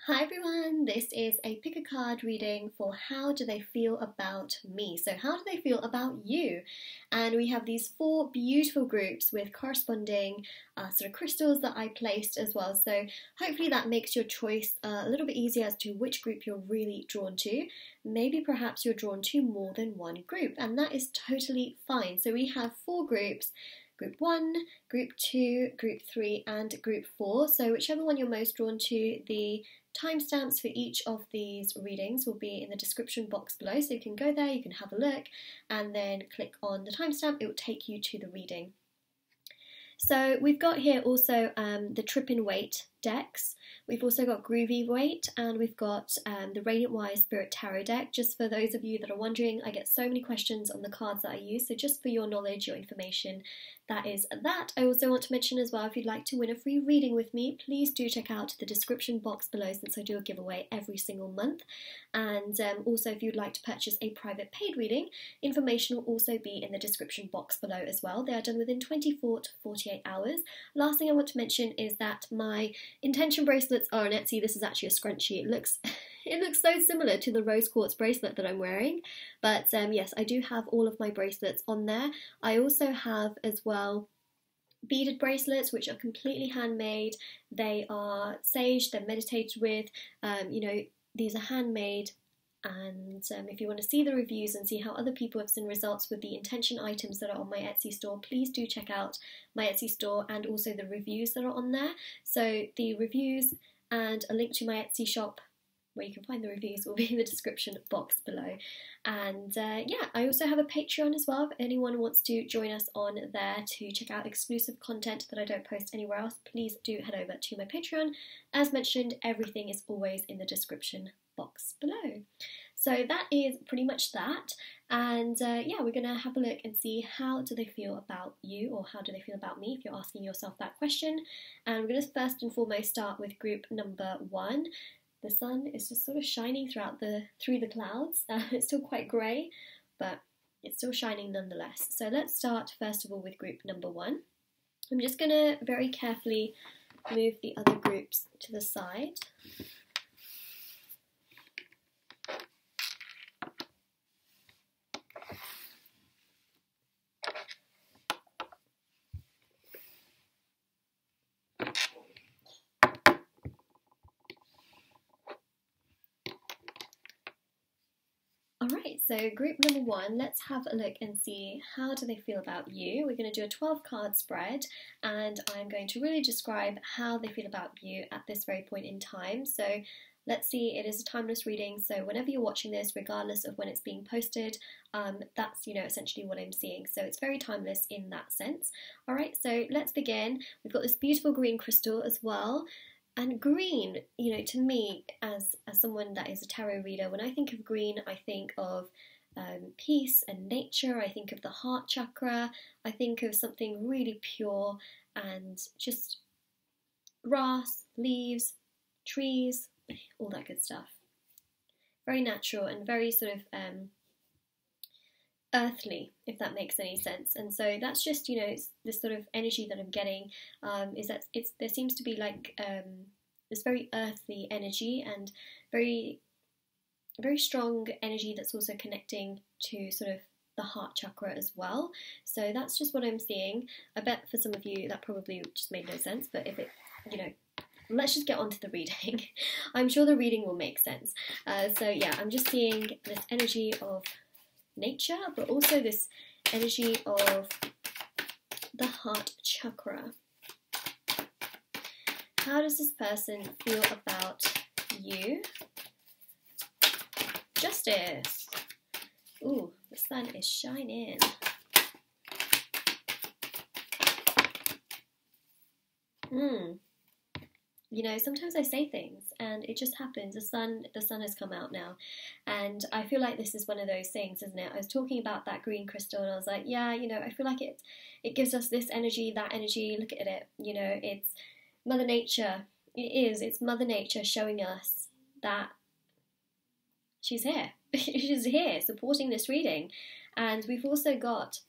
Hi everyone, this is a pick a card reading for how do they feel about me. So how do they feel about you? And we have these four beautiful groups with corresponding sort of crystals that I placed as well. So hopefully that makes your choice a little bit easier as to which group you're really drawn to. Maybe perhaps you're drawn to more than one group, and that is totally fine. So we have four groups. Group 1, Group 2, Group 3 and Group 4. So whichever one you're most drawn to, the timestamps for each of these readings will be in the description box below. So you can go there, you can have a look and then click on the timestamp. It will take you to the reading. So we've got here also the Rider-Waite decks. We've also got Groovy-Waite and we've got the Radiant-Wise Spirit Tarot deck. Just for those of you that are wondering, I get so many questions on the cards that I use, so just for your knowledge, your information, that is that. I also want to mention as well, if you'd like to win a free reading with me, please do check out the description box below since I do a giveaway every single month. And also if you'd like to purchase a private paid reading, information will also be in the description box below as well. They are done within 24 to 48 hours. Last thing I want to mention is that my intention bracelets are on Etsy. This is actually a scrunchie. It looks so similar to the rose quartz bracelet that I'm wearing, but yes, I do have all of my bracelets on there. I also have as well beaded bracelets which are completely handmade. They are saged, they're meditated with, these are handmade. And if you want to see the reviews and see how other people have seen results with the intention items that are on my Etsy store, please do check out my Etsy store and also the reviews that are on there. So the reviews and a link to my Etsy shop where you can find the reviews will be in the description box below. And yeah, I also have a Patreon as well. If anyone wants to join us on there to check out exclusive content that I don't post anywhere else, please do head over to my Patreon. As mentioned, everything is always in the description box below. So that is pretty much that, and yeah, we're gonna have a look and see how do they feel about you, or how do they feel about me if you're asking yourself that question. And we're gonna first and foremost start with group number 1. The sun is just sort of shining through the clouds. It's still quite grey, but it's still shining nonetheless. So let's start first of all with group number 1. I'm just gonna very carefully move the other groups to the side. Alright, so group number 1, let's have a look and see how do they feel about you. We're going to do a 12 card spread and I'm going to really describe how they feel about you at this very point in time. So let's see, it is a timeless reading, so whenever you're watching this, regardless of when it's being posted, that's essentially what I'm seeing. So it's very timeless in that sense. Alright, so let's begin. We've got this beautiful green crystal as well. And green, to me, as someone that is a tarot reader, when I think of green, I think of peace and nature. I think of the heart chakra. I think of something really pure and just grass, leaves, trees, all that good stuff. Very natural and very sort of earthly, if that makes any sense. And so that's just, this sort of energy that I'm getting, is that there seems to be like this very earthly energy and very, very strong energy that's also connecting to sort of the heart chakra as well. So that's just what I'm seeing. I bet for some of you that probably just made no sense, but if it, let's just get on to the reading. I'm sure the reading will make sense. So yeah, I'm just seeing this energy of nature, but also this energy of the heart chakra. How does this person feel about you? Justice. Ooh, the sun is shining. Sometimes I say things and it just happens. The sun has come out now, and I feel like this is one of those things, isn't it? I was talking about that green crystal and I was like, yeah, I feel like it gives us this energy, that energy. Look at it, it's Mother Nature. It's Mother Nature showing us that she's here. She's here supporting this reading. And we've also got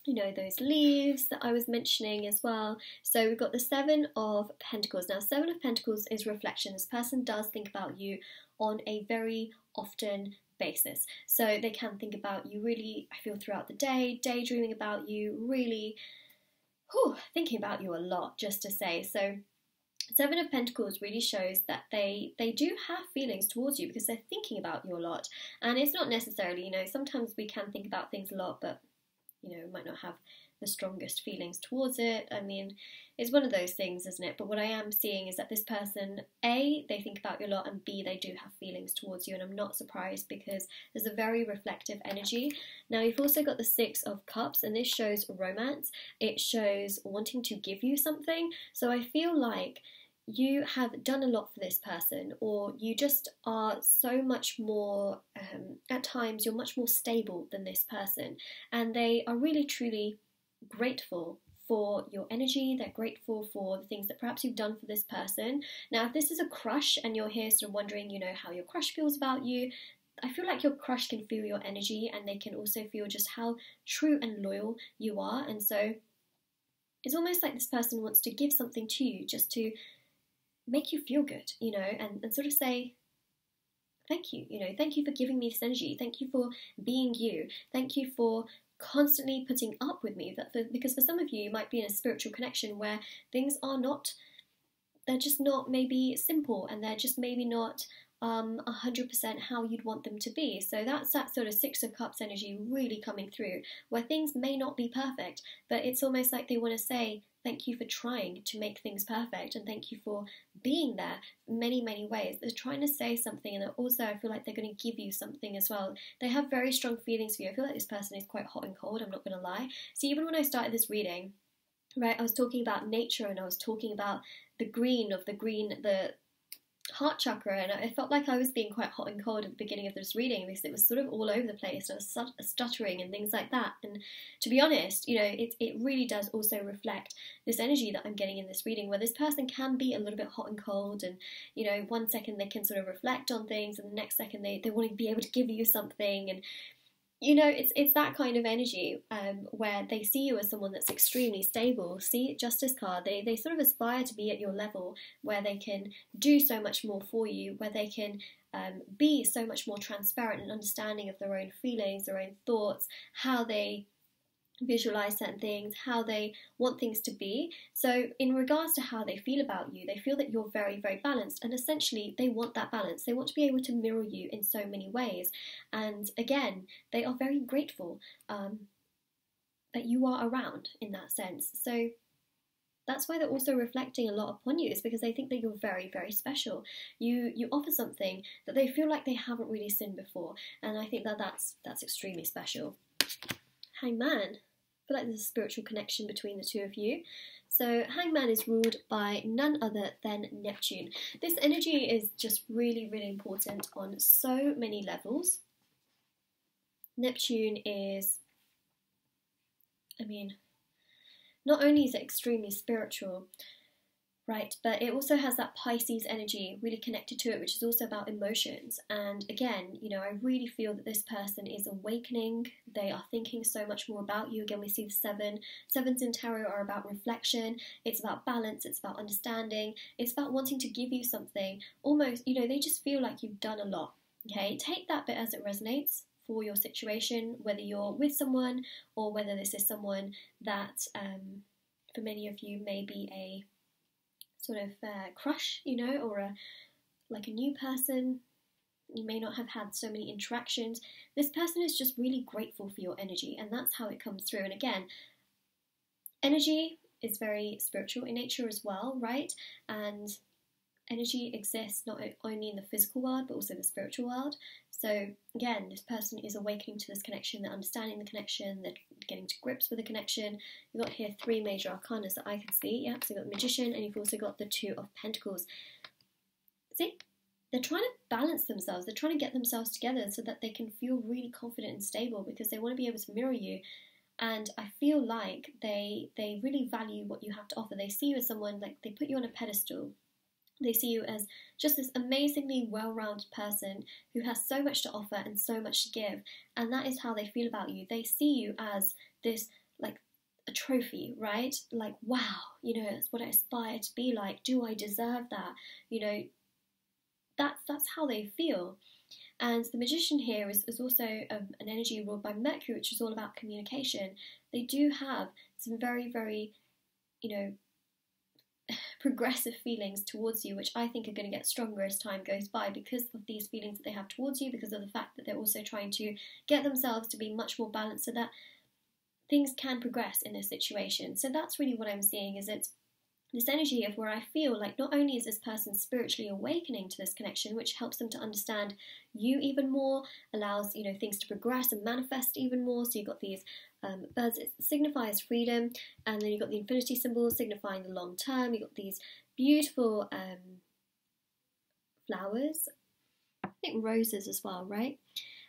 you know, those leaves that I was mentioning as well. So we've got the Seven of Pentacles. Now, Seven of Pentacles is reflection. This person does think about you on a very often basis. So they can think about you really, I feel, throughout the day, daydreaming about you, really thinking about you a lot, just to say. So Seven of Pentacles really shows that they do have feelings towards you because they're thinking about you a lot. And it's not necessarily, you know, sometimes we can think about things a lot, but, you know, might not have the strongest feelings towards it. I mean, it's one of those things, isn't it? But what I am seeing is that this person, A, they think about you a lot, and B, they do have feelings towards you. And I'm not surprised because there's a very reflective energy. Now, you've also got the Six of Cups, and this shows romance. It shows wanting to give you something. So I feel like you have done a lot for this person, or you just are so much more, at times you're much more stable than this person, and they are really truly grateful for your energy. They're grateful for the things that perhaps you've done for this person. Now, if this is a crush and you're here sort of wondering, you know, how your crush feels about you, I feel like your crush can feel your energy, and they can also feel just how true and loyal you are. And so it's almost like this person wants to give something to you just to make you feel good, you know, and sort of say, thank you, you know, thank you for giving me this energy, thank you for being you, thank you for constantly putting up with me. Because for some of you, you might be in a spiritual connection where things are not, they're just not maybe simple, and they're just maybe not 100% how you'd want them to be. So that's that sort of Six of Cups energy really coming through, where things may not be perfect, but it's almost like they want to say, thank you for trying to make things perfect, and thank you for being there many, many ways. They're trying to say something, and also I feel like they're going to give you something as well. They have very strong feelings for you. I feel like this person is quite hot and cold, I'm not going to lie. So even when I started this reading, right, I was talking about nature, and I was talking about the heart chakra, and I felt like I was being quite hot and cold at the beginning of this reading because it was sort of all over the place. I was stuttering and things like that, and to be honest, you know, it really does also reflect this energy that I'm getting in this reading, where this person can be a little bit hot and cold, and, you know, one second they can sort of reflect on things, and the next second they want to be able to give you something. And you know, it's that kind of energy where they see you as someone that's extremely stable. See, Justice card, they sort of aspire to be at your level, where they can do so much more for you, where they can be so much more transparent and understanding of their own feelings, their own thoughts, how they visualize certain things, how they want things to be. So in regards to how they feel about you, they feel that you're very, very balanced, and essentially they want that balance. They want to be able to mirror you in so many ways, and again, they are very grateful that you are around in that sense. So that's why they're also reflecting a lot upon you, is because they think that you're very, very special. You offer something that they feel like they haven't really seen before, and I think that that's extremely special. Hangman. I feel like there's a spiritual connection between the two of you. So Hangman is ruled by none other than Neptune. This energy is just really, really important on so many levels. Neptune is, I mean, not only is it extremely spiritual, right, but it also has that Pisces energy really connected to it, which is also about emotions. And again, you know, I really feel that this person is awakening. They are thinking so much more about you. Again, we see the seven. Sevens in tarot are about reflection. It's about balance. It's about understanding. It's about wanting to give you something. Almost, you know, they just feel like you've done a lot. Okay, take that bit as it resonates for your situation, whether you're with someone or whether this is someone that, for many of you, may be a sort of crush, you know, or like a new person. You may not have had so many interactions. This person is just really grateful for your energy, and that's how it comes through. And again, energy is very spiritual in nature as well, right? And energy exists not only in the physical world, but also the spiritual world. So again, this person is awakening to this connection, they're understanding the connection, they're getting to grips with the connection. You've got here 3 major arcana that I can see. Yeah, so you've got the Magician, and you've also got the 2 of Pentacles. See? They're trying to balance themselves, they're trying to get themselves together so that they can feel really confident and stable, because they want to be able to mirror you. And I feel like they really value what you have to offer. They see you as someone, like, they put you on a pedestal. They see you as just this amazingly well-rounded person who has so much to offer and so much to give. And that is how they feel about you. They see you as this like a trophy, right? Like, wow, you know, that's what I aspire to be like. Do I deserve that? You know, that's how they feel. And the Magician here is also an energy ruled by Mercury, which is all about communication. They do have some very, very, you know, progressive feelings towards you, which I think are going to get stronger as time goes by because of these feelings that they have towards you, because of the fact that they're also trying to get themselves to be much more balanced so that things can progress in this situation. So that's really what I'm seeing, is it's this energy of where I feel like not only is this person spiritually awakening to this connection, which helps them to understand you even more, allows, you know, things to progress and manifest even more. So you've got these birds, it signifies freedom, and then you've got the infinity symbol signifying the long term. You've got these beautiful flowers, I think roses as well, right?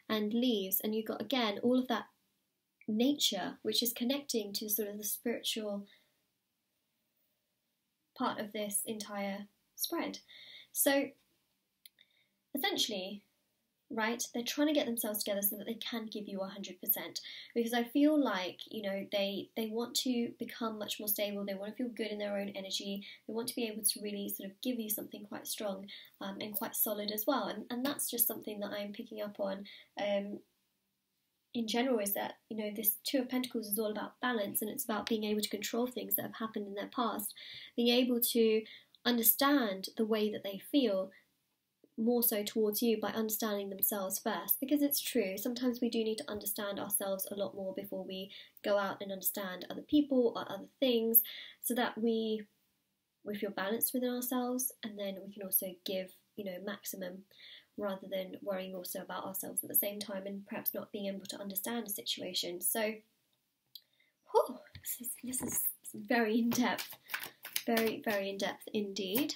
And leaves, and you've got again all of that nature, which is connecting to sort of the spiritual part of this entire spread. So essentially, right, they're trying to get themselves together so that they can give you 100%, because I feel like, you know, they want to become much more stable, they want to feel good in their own energy, they want to be able to really sort of give you something quite strong and quite solid as well, and that's just something that I'm picking up on in general, is that, you know, this Two of Pentacles is all about balance, and it's about being able to control things that have happened in their past, being able to understand the way that they feel more so towards you by understanding themselves first, because it's true, sometimes we do need to understand ourselves a lot more before we go out and understand other people or other things, so that we feel balanced within ourselves, and then we can also give, you know, maximum, rather than worrying also about ourselves at the same time and perhaps not being able to understand a situation. So, whew, this is very in-depth, very, very in-depth indeed.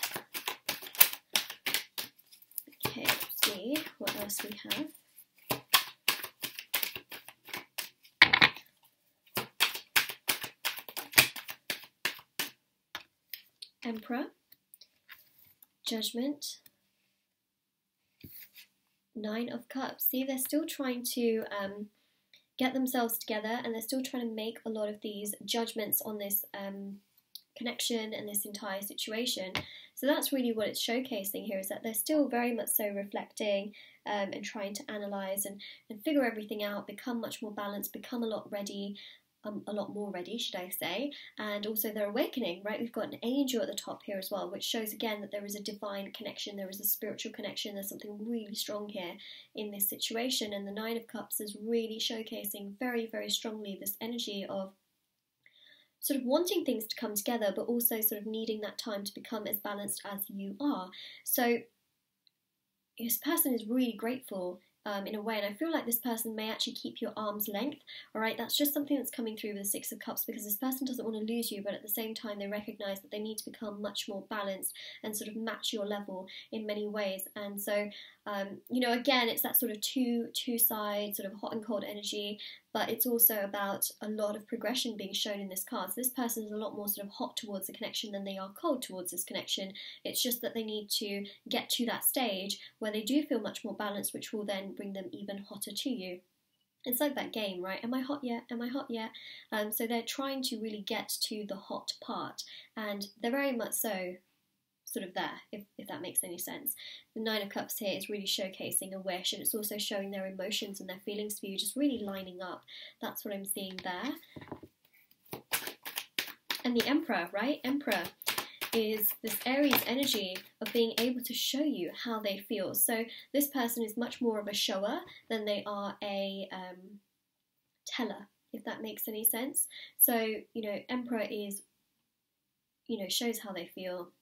Okay, let's see what else we have. Emperor, Judgment, Nine of Cups. See, they're still trying to get themselves together, and they're still trying to make a lot of these judgments on this connection and this entire situation. So that's really what it's showcasing here, is that they're still very much so reflecting and trying to analyse and figure everything out, become much more balanced, become a lot more ready, should I say, and also they're awakening, right? We've got an angel at the top here as well, which shows again that there is a divine connection, there is a spiritual connection, there's something really strong here in this situation, and the Nine of Cups is really showcasing very, very strongly this energy of sort of wanting things to come together, but also sort of needing that time to become as balanced as you are. So this person is really grateful in a way, and I feel like this person may actually keep your arm's length, alright? That's just something that's coming through with the Six of Cups, because this person doesn't want to lose you, but at the same time they recognise that they need to become much more balanced and sort of match your level in many ways. And so, you know, again, it's that sort of two sides, sort of hot and cold energy, but it's also about a lot of progression being shown in this card. So this person is a lot more sort of hot towards the connection than they are cold towards this connection. It's just that they need to get to that stage where they do feel much more balanced, which will then bring them even hotter to you. It's like that game, right? Am I hot yet? Am I hot yet? So they're trying to really get to the hot part, and they're very much so sort of there, if that makes any sense. The Nine of Cups here is really showcasing a wish, and it's also showing their emotions and their feelings for you just really lining up. That's what I'm seeing there. And the Emperor, right? Emperor is this Aries energy of being able to show you how they feel. So this person is much more of a shower than they are a teller, if that makes any sense. So, you know, Emperor is, you know, shows how they feel,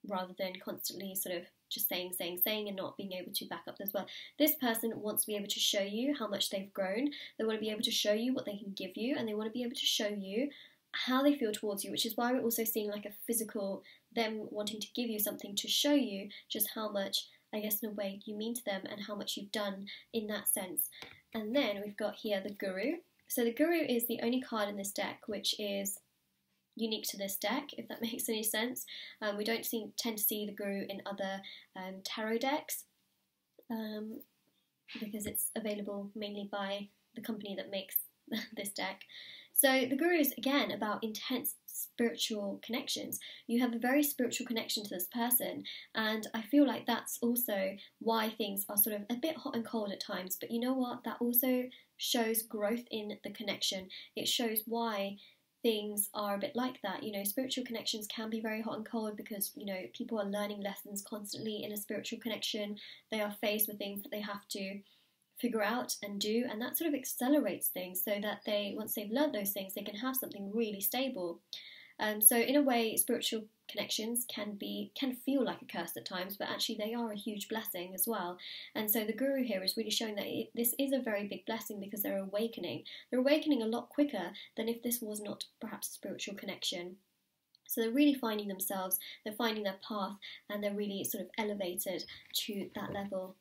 rather than constantly sort of just saying and not being able to back up as well. This person wants to be able to show you how much they've grown. They want to be able to show you what they can give you, and they want to be able to show you how they feel towards you, which is why we're also seeing like a physical, them wanting to give you something to show you just how much, I guess in a way, you mean to them and how much you've done in that sense. And then we've got here the Guru. So the Guru is the only card in this deck which is unique to this deck, if that makes any sense. We don't tend to see the Guru in other tarot decks because it's available mainly by the company that makes this deck. So the Guru is again about intense spiritual connections. You have a very spiritual connection to this person, and I feel like that's also why things are sort of a bit hot and cold at times. But you know what? That also shows growth in the connection. It shows why things are a bit like that. You know, spiritual connections can be very hot and cold because, you know, people are learning lessons constantly in a spiritual connection. They are faced with things that they have to figure out and do, and that sort of accelerates things so that they, once they've learned those things, they can have something really stable. So in a way, spiritual connections can feel like a curse at times, but actually they are a huge blessing as well. And so the Guru here is really showing that this is a very big blessing because they're awakening. They're awakening a lot quicker than if this was not perhaps a spiritual connection. So they're really finding themselves, they're finding their path, and they're really sort of elevated to that level.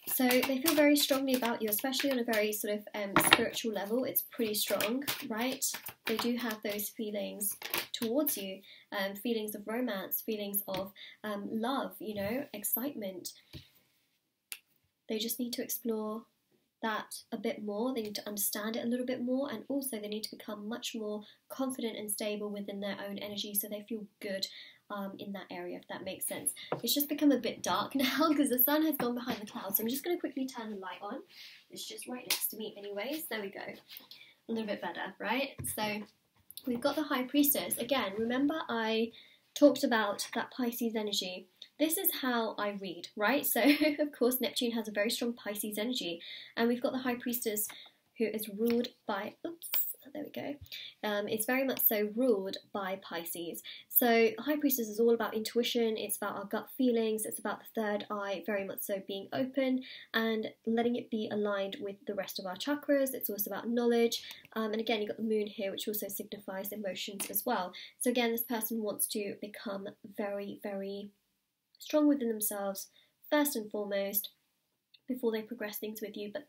So they feel very strongly about you, especially on a very sort of spiritual level. It's pretty strong, right? They do have those feelings towards you, feelings of romance, feelings of love, you know, excitement. They just need to explore that a bit more. They need to understand it a little bit more, and also they need to become much more confident and stable within their own energy so they feel good in that area, if that makes sense. It's just become a bit dark now because the sun has gone behind the clouds, so I'm just going to quickly turn the light on. It's just right next to me anyways. There we go. A little bit better, right? So we've got the High Priestess. Again, remember I talked about that Pisces energy. This is how I read, right? So, of course, Neptune has a very strong Pisces energy, and we've got the High Priestess who is ruled by, there we go, it's very much so ruled by Pisces. So High Priestess is all about intuition, it's about our gut feelings, it's about the third eye very much so being open and letting it be aligned with the rest of our chakras. It's also about knowledge, and again you've got the moon here, which also signifies emotions as well. So again, this person wants to become very, very strong within themselves first and foremost before they progress things with you. But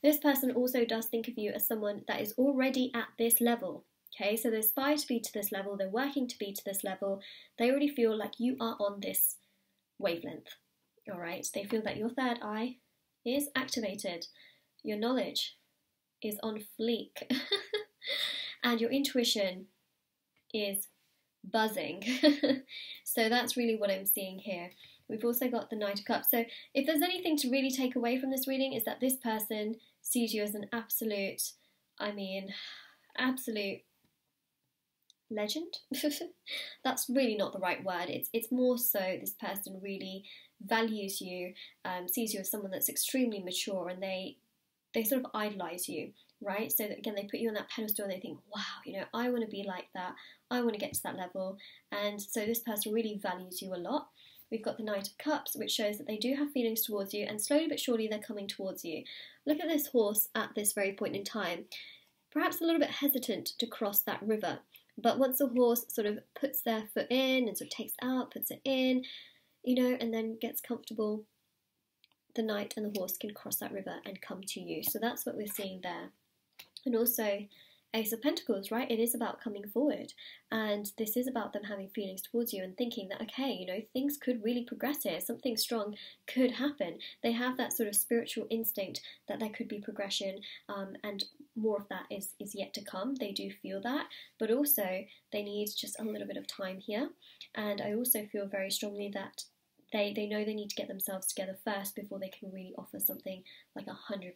this person also does think of you as someone that is already at this level. Okay, so they aspire to be to this level, they're working to be to this level, they already feel like you are on this wavelength. Alright, they feel that your third eye is activated, your knowledge is on fleek, and your intuition is buzzing. So that's really what I'm seeing here. We've also got the Knight of Cups. So if there's anything to really take away from this reading, is that this person sees you as an absolute legend. That's really not the right word. It's more so this person really values you, sees you as someone that's extremely mature, and they sort of idolize you, right? So that, again, they put you on that pedestal and they think, wow, you know, I want to be like that, I want to get to that level. And so this person really values you a lot. We've got the Knight of Cups, which shows that they do have feelings towards you, and slowly but surely they're coming towards you. Look at this horse at this very point in time, perhaps a little bit hesitant to cross that river, but once a horse sort of puts their foot in and sort of takes it out, puts it in, you know, and then gets comfortable, the knight and the horse can cross that river and come to you. So that's what we're seeing there. And also Ace of Pentacles, right? It is about coming forward, and this is about them having feelings towards you and thinking that, okay, you know, things could really progress here, something strong could happen. They have that sort of spiritual instinct that there could be progression, and more of that is yet to come. They do feel that, but also they need just a little bit of time here. And I also feel very strongly that they know they need to get themselves together first before they can really offer something like 100%,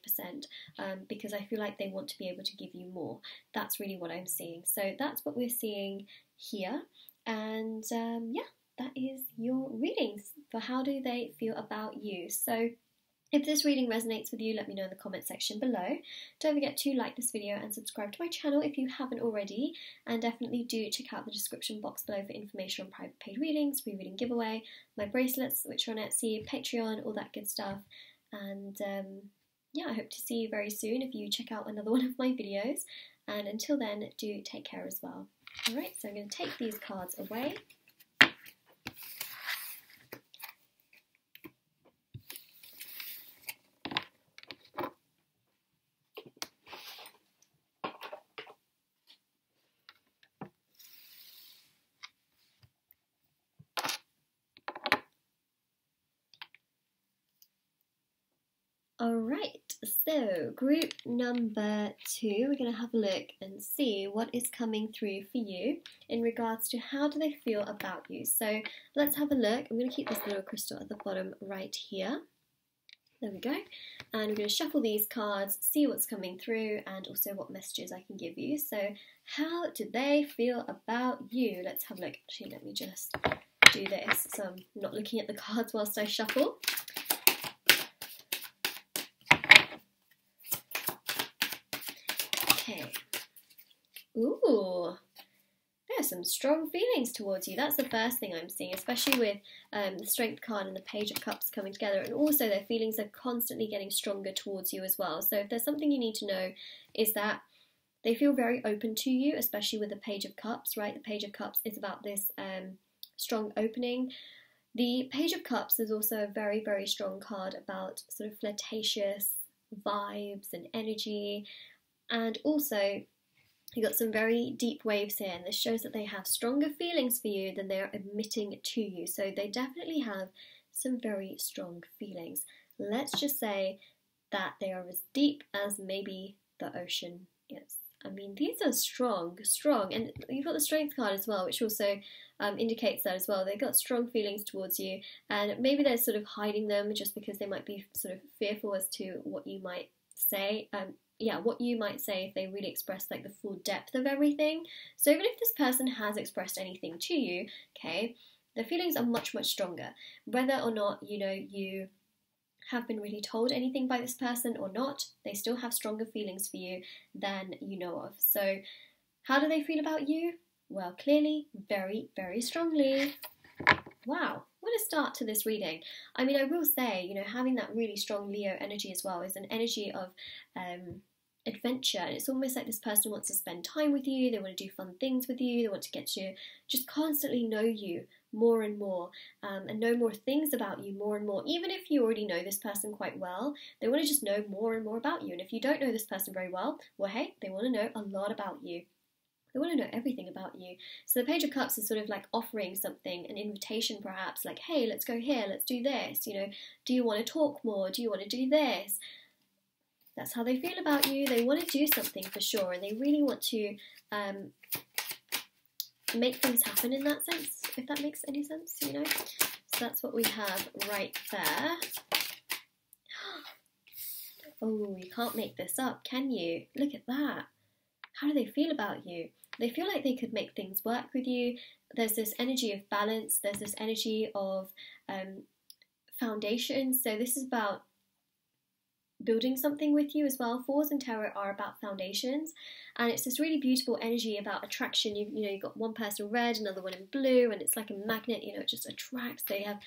because I feel like they want to be able to give you more. That's really what I'm seeing. So that's what we're seeing here. And yeah, that is your readings for how do they feel about you. So if this reading resonates with you, let me know in the comment section below. Don't forget to like this video and subscribe to my channel if you haven't already, and definitely do check out the description box below for information on private paid readings, free reading giveaway, my bracelets which are on Etsy, Patreon, all that good stuff. And yeah, I hope to see you very soon if you check out another one of my videos, and until then, do take care as well. Alright, so I'm going to take these cards away. Alright, So, group number 2, we're going to have a look and see what is coming through for you in regards to how do they feel about you. So, let's have a look. I'm going to keep this little crystal at the bottom right here. There we go. And we're going to shuffle these cards, see what's coming through, and also what messages I can give you. So, how do they feel about you? Let's have a look. Actually, let me just do this so I'm not looking at the cards whilst I shuffle. Okay. Ooh, there's some strong feelings towards you. That's the first thing I'm seeing, especially with the Strength card and the Page of Cups coming together. And also their feelings are constantly getting stronger towards you as well. So if there's something you need to know is that they feel very open to you, especially with the Page of Cups, right? The Page of Cups is about this strong opening. The Page of Cups is also a very, very strong card about sort of flirtatious vibes and energy. And also, you got some very deep waves here, and this shows that they have stronger feelings for you than they are admitting to you. So they definitely have some very strong feelings. Let's just say that they are as deep as maybe the ocean is. I mean, these are strong, and you've got the Strength card as well, which also indicates that as well. They've got strong feelings towards you, and maybe they're sort of hiding them just because they might be sort of fearful as to what you might say. What you might say if they really express like the full depth of everything. So even if this person has expressed anything to you, okay, the feelings are much, much stronger. Whether or not, you know, you have been really told anything by this person or not, they still have stronger feelings for you than you know of. So how do they feel about you? Well, clearly, very, very strongly. Wow, what a start to this reading. I mean, I will say, you know, having that really strong Leo energy as well is an energy of adventure. And it's almost like this person wants to spend time with you, they want to do fun things with you, they want to get to just constantly know you more and more, and know more things about you more and more. Even if you already know this person quite well, they want to just know more and more about you. And if you don't know this person very well, well, hey, they want to know a lot about you. They want to know everything about you. So the Page of Cups is sort of like offering something, an invitation perhaps, like, hey, let's go here, let's do this, you know, do you want to talk more, do you want to do this? That's how they feel about you. They want to do something for sure, and they really want to make things happen in that sense, if that makes any sense, you know. So that's what we have right there. Oh, you can't make this up, can you? Look at that. How do they feel about you? They feel like they could make things work with you. There's this energy of balance. There's this energy of foundation. So this is about building something with you as well. Fours in tarot are about foundations, and it's this really beautiful energy about attraction. You know, you've got one person in red, another one in blue, and it's like a magnet, you know, it just attracts. They have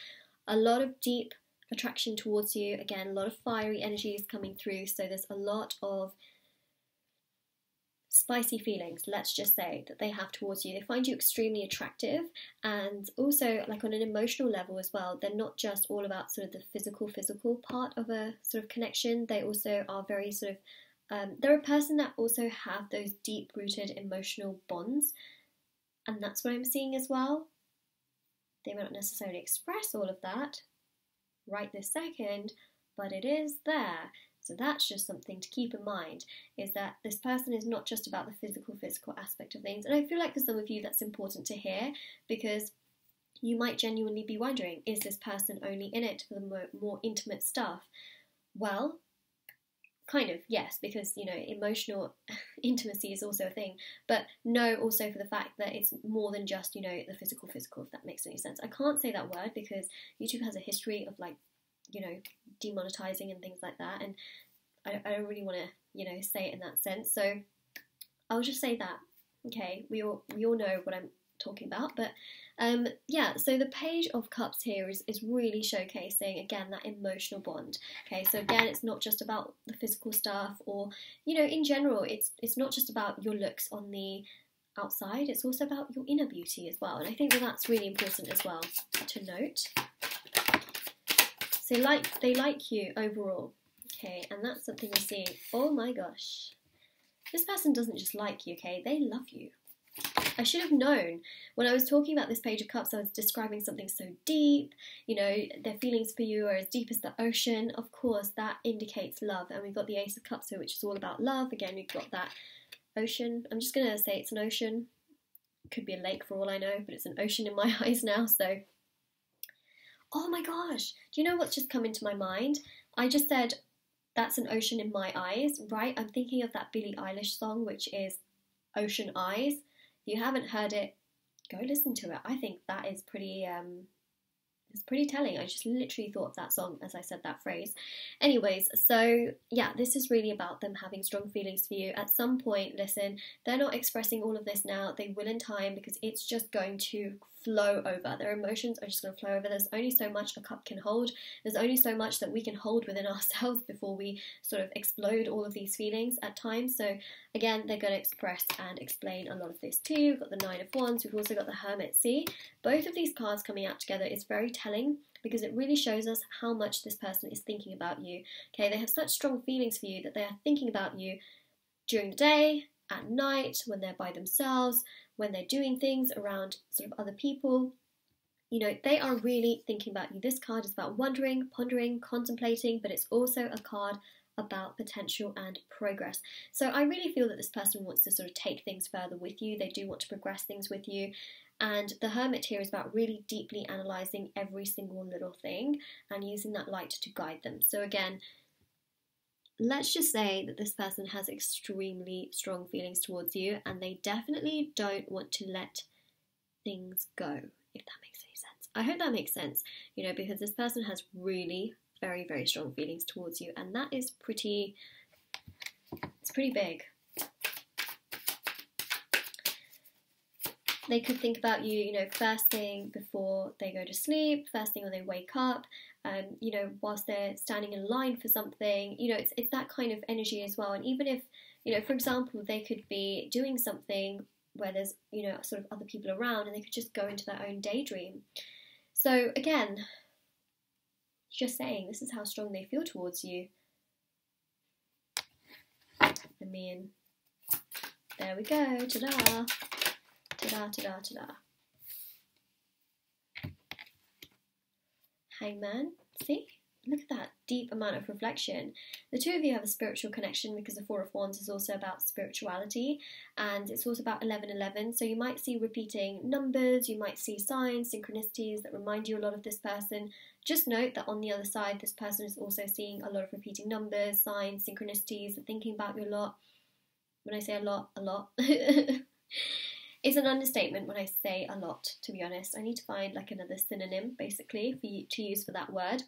a lot of deep attraction towards you. Again, a lot of fiery energy is coming through, so there's a lot of spicy feelings, let's just say, that they have towards you. They find you extremely attractive, and also like on an emotional level as well. They're not just all about sort of the physical part of a sort of connection. They also are very sort of they're a person that also have those deep-rooted emotional bonds, and that's what I'm seeing as well. They may not necessarily express all of that right this second, but it is there. So that's just something to keep in mind, is that this person is not just about the physical aspect of things. And I feel like for some of you that's important to hear, because you might genuinely be wondering, is this person only in it for the more intimate stuff? Well, kind of, yes, because, you know, emotional intimacy is also a thing. But no, also for the fact that it's more than just, you know, the physical, if that makes any sense. I can't say that word because YouTube has a history of, like, you know, demonetizing and things like that, and I don't really want to, you know, say it in that sense. So I'll just say that, okay, we all know what I'm talking about. But yeah, so the Page of Cups here is really showcasing, again, that emotional bond. Okay, so again, it's not just about the physical stuff, or, you know, in general, it's not just about your looks on the outside, it's also about your inner beauty as well. And I think that that's really important as well to note. So they like you overall, okay, and that's something we're seeing. Oh my gosh, this person doesn't just like you, okay, they love you. I should have known. When I was talking about this Page of Cups, I was describing something so deep, you know, their feelings for you are as deep as the ocean. Of course, that indicates love. And we've got the Ace of Cups here, which is all about love. Again, we've got that ocean. I'm just going to say it's an ocean. It could be a lake for all I know, but it's an ocean in my eyes now, so... Oh my gosh, do you know what's just come into my mind? I just said, that's an ocean in my eyes, right? I'm thinking of that Billie Eilish song, which is Ocean Eyes. If you haven't heard it, go listen to it. I think that is pretty, it's pretty telling. I just literally thought of that song as I said that phrase. Anyways, so yeah, this is really about them having strong feelings for you. At some point, listen, they're not expressing all of this now. They will in time, because it's just going to flow over. Their emotions are just going to flow over. There's only so much a cup can hold. There's only so much that we can hold within ourselves before we sort of explode all of these feelings at times. So again, they're going to express and explain a lot of this too. We've got the Nine of Wands. We've also got the Hermit. See, both of these cards coming out together is very telling, because it really shows us how much this person is thinking about you. Okay, they have such strong feelings for you that they are thinking about you during the day, at night, when they're by themselves, when they're doing things around sort of other people. You know, they are really thinking about you. This card is about wondering, pondering, contemplating, but it's also a card about potential and progress. So I really feel that this person wants to sort of take things further with you. They do want to progress things with you. And the Hermit here is about really deeply analysing every single little thing and using that light to guide them. So again, let's just say that this person has extremely strong feelings towards you, and they definitely don't want to let things go, if that makes any sense. I hope that makes sense, you know, because this person has really very, very strong feelings towards you, and that is pretty, it's pretty big. They could think about you, you know, first thing before they go to sleep, first thing when they wake up, you know, whilst they're standing in line for something, you know, it's that kind of energy as well. And even if, you know, for example, they could be doing something where there's, you know, sort of other people around, and they could just go into their own daydream. So again, just saying, this is how strong they feel towards you. I mean, there we go, ta-da. Ta-da, ta-da, ta-da. Hangman, see? Look at that deep amount of reflection. The two of you have a spiritual connection, because the Four of Wands is also about spirituality, and it's also about 1111. So you might see repeating numbers, you might see signs, synchronicities that remind you a lot of this person. Just note that on the other side, this person is also seeing a lot of repeating numbers, signs, synchronicities, and thinking about you a lot. When I say a lot, a lot. It's an understatement when I say a lot, to be honest. I need to find like another synonym, basically, for you to use for that word.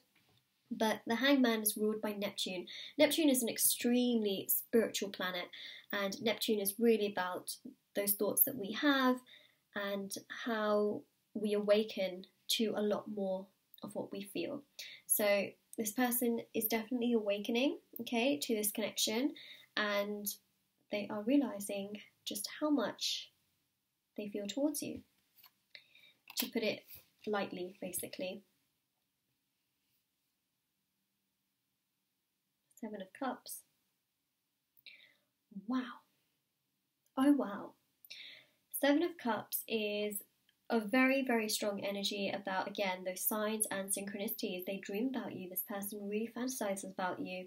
But the Hangman is ruled by Neptune. Neptune is an extremely spiritual planet, and Neptune is really about those thoughts that we have and how we awaken to a lot more of what we feel. So this person is definitely awakening, okay, to this connection, and they are realising just how much they feel towards you, to put it lightly, basically. Seven of Cups. Wow. Oh, wow. Seven of Cups is a very, very strong energy about, again, those signs and synchronicities. They dream about you. This person really fantasizes about you.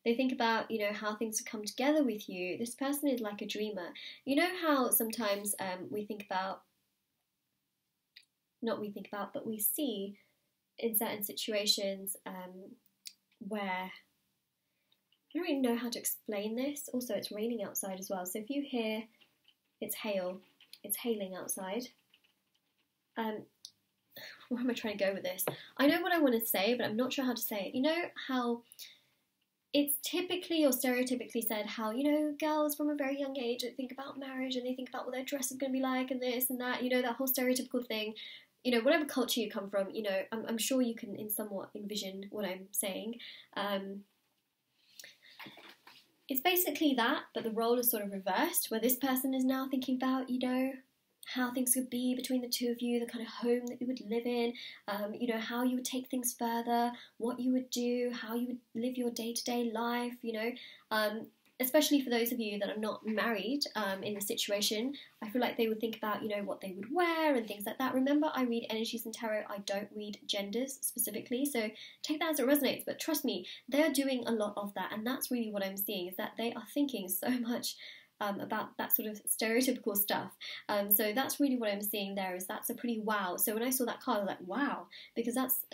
They think about, you know, how things have come together with you. This person is like a dreamer. You know how sometimes we think about, not we think about, but we see in certain situations where, I don't really know how to explain this. Also, it's raining outside as well. So if you hear it's hail, it's hailing outside. Where am I trying to go with this? I know what I want to say, but I'm not sure how to say it. You know how it's typically or stereotypically said how, you know, girls from a very young age think about marriage and they think about what their dress is going to be like and this and that, you know, that whole stereotypical thing. You know, whatever culture you come from, you know, I'm sure you can somewhat envision what I'm saying. It's basically that, but the role is sort of reversed, where this person is now thinking about, you know, how things could be between the two of you, the kind of home that you would live in, you know, how you would take things further, what you would do, how you would live your day-to-day life, you know. especially for those of you that are not married in the situation, I feel like they would think about, you know, what they would wear and things like that. Remember, I read energies in tarot, I don't read genders specifically, so take that as it resonates, but trust me, they're doing a lot of that, and that's really what I'm seeing, is that they are thinking so much about that sort of stereotypical stuff. So that's really what I'm seeing there, is that's a pretty wow. So when I saw that card, I was like, wow, because that's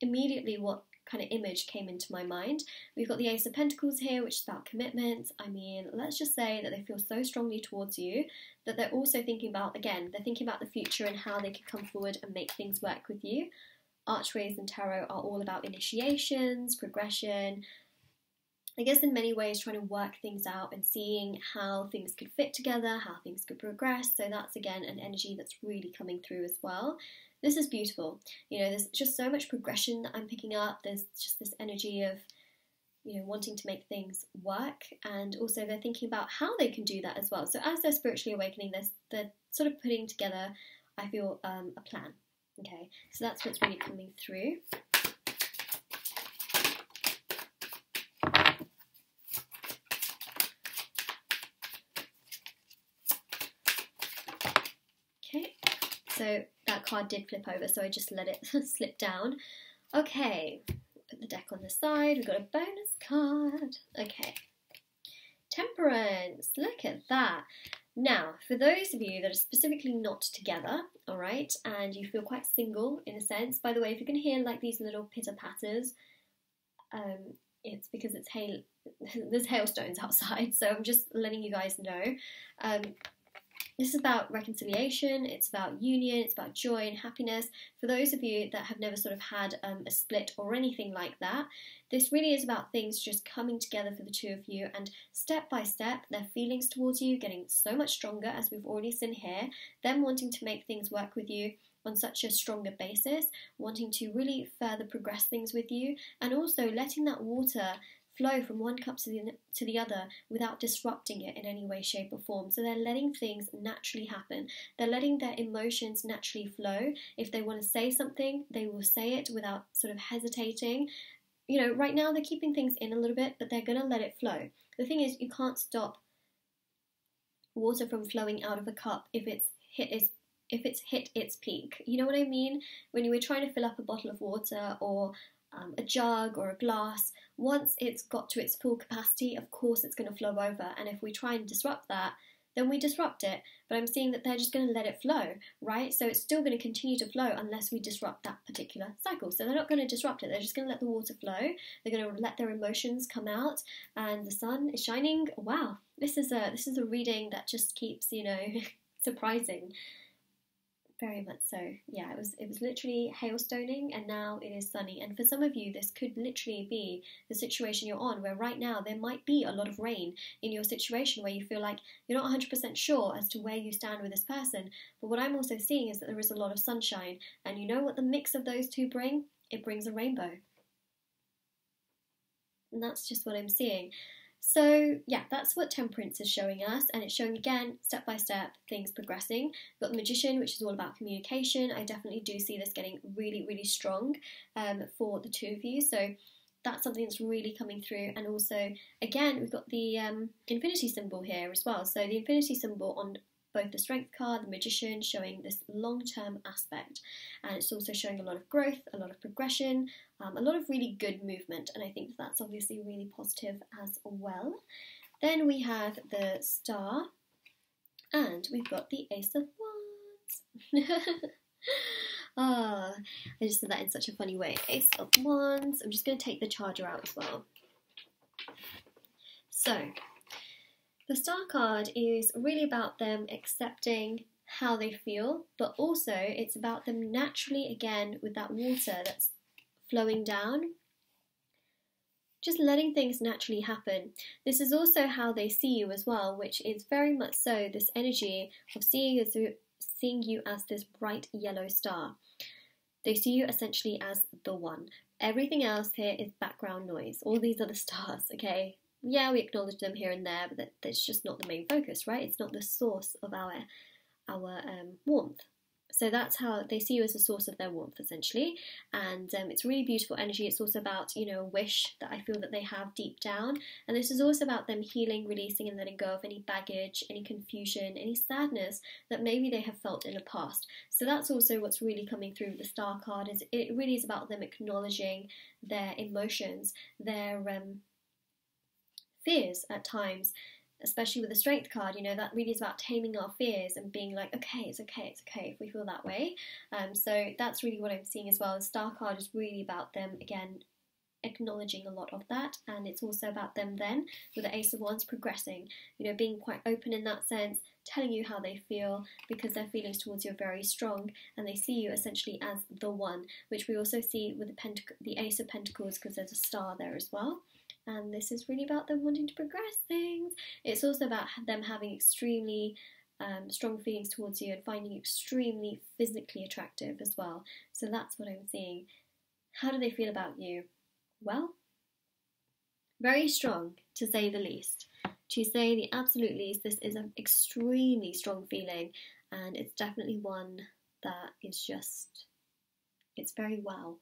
immediately what kind of image came into my mind. We've got the Ace of Pentacles here, which is about commitment. I mean, let's just say that they feel so strongly towards you that they're also thinking about, again, they're thinking about the future and how they could come forward and make things work with you. Archways and tarot are all about initiations, progression, I guess in many ways trying to work things out and seeing how things could fit together, how things could progress. So that's, again, an energy that's really coming through as well. This is beautiful. You know, there's just so much progression that I'm picking up. There's just this energy of, you know, wanting to make things work, and also they're thinking about how they can do that as well. So as they're spiritually awakening, they're sort of putting together, I feel, a plan. Okay, so that's what's really coming through. Okay, so that card did flip over, so I just let it slip down. Okay, put the deck on the side. We've got a bonus card. Okay, Temperance. Look at that. Now, for those of you that are specifically not together, all right, and you feel quite single in a sense. By the way, if you can hear like these little pitter-patters, it's because it's there's hailstones outside, so I'm just letting you guys know. This is about reconciliation, it's about union, it's about joy and happiness. For those of you that have never sort of had a split or anything like that, this really is about things just coming together for the two of you, and step by step, their feelings towards you getting so much stronger, as we've already seen here, them wanting to make things work with you on such a stronger basis, wanting to really further progress things with you, and also letting that water flow from one cup to the other without disrupting it in any way, shape or form. So they're letting things naturally happen. They're letting their emotions naturally flow. If they want to say something, they will say it without sort of hesitating. You know, right now they're keeping things in a little bit, but they're going to let it flow. The thing is, you can't stop water from flowing out of a cup if it's hit its peak. You know what I mean? When you were trying to fill up a bottle of water or a jug or a glass, once it's got to its full capacity, of course it's going to flow over, and if we try and disrupt that, then we disrupt it. But I'm seeing that they're just going to let it flow, right? So it's still going to continue to flow unless we disrupt that particular cycle. So they're not going to disrupt it, they're just going to let the water flow, they're going to let their emotions come out, and the sun is shining. Wow, this is a reading that just keeps, you know, surprising. Very much so. Yeah, it was literally hailstoning, and now it is sunny. And for some of you, this could literally be the situation you're on, where right now there might be a lot of rain in your situation, where you feel like you're not 100% sure as to where you stand with this person. But what I'm also seeing is that there is a lot of sunshine, and you know what the mix of those two bring? It brings a rainbow. And that's just what I'm seeing. So yeah, that's what Temperance is showing us, and it's showing again, step by step, things progressing. We've got the Magician, which is all about communication. I definitely do see this getting really, really strong for the two of you. So that's something that's really coming through. And also, again, we've got the infinity symbol here as well. So the infinity symbol on both the Strength card, the Magician, showing this long-term aspect. And it's also showing a lot of growth, a lot of progression, a lot of really good movement. And I think that's obviously really positive as well. Then we have the Star, and we've got the Ace of Wands. I just said that in such a funny way. Ace of Wands. I'm just going to take the charger out as well. So, the Star card is really about them accepting how they feel, but also it's about them naturally, again, with that water that's flowing down, just letting things naturally happen. This is also how they see you as well, which is very much so this energy of seeing you as this bright yellow star. They see you essentially as the one. Everything else here is background noise. All these other stars, okay? Yeah, we acknowledge them here and there, but that's just not the main focus, right? It's not the source of our warmth. So that's how they see you, as a source of their warmth, essentially. And it's really beautiful energy. It's also about, a wish that I feel that they have deep down. And this is also about them healing, releasing and letting go of any baggage, any confusion, any sadness that maybe they have felt in the past. So that's also what's really coming through with the Star card. Is it really is about them acknowledging their emotions, their fears at times. Especially with the Strength card, that really is about taming our fears and being like, okay, it's okay if we feel that way. So that's really what I'm seeing as well. The Star card is really about them, again, acknowledging a lot of that, and it's also about them then, with the Ace of Wands, progressing, being quite open in that sense, telling you how they feel, because their feelings towards you are very strong, and they see you essentially as the one, which we also see with the Ace of Pentacles, because there's a star there as well. And this is really about them wanting to progress things. It's also about them having extremely strong feelings towards you and finding you extremely physically attractive as well. So that's what I'm seeing. How do they feel about you? Well, very strong, to say the least. To say the absolute least, this is an extremely strong feeling, and it's definitely one that is just, it's very wow.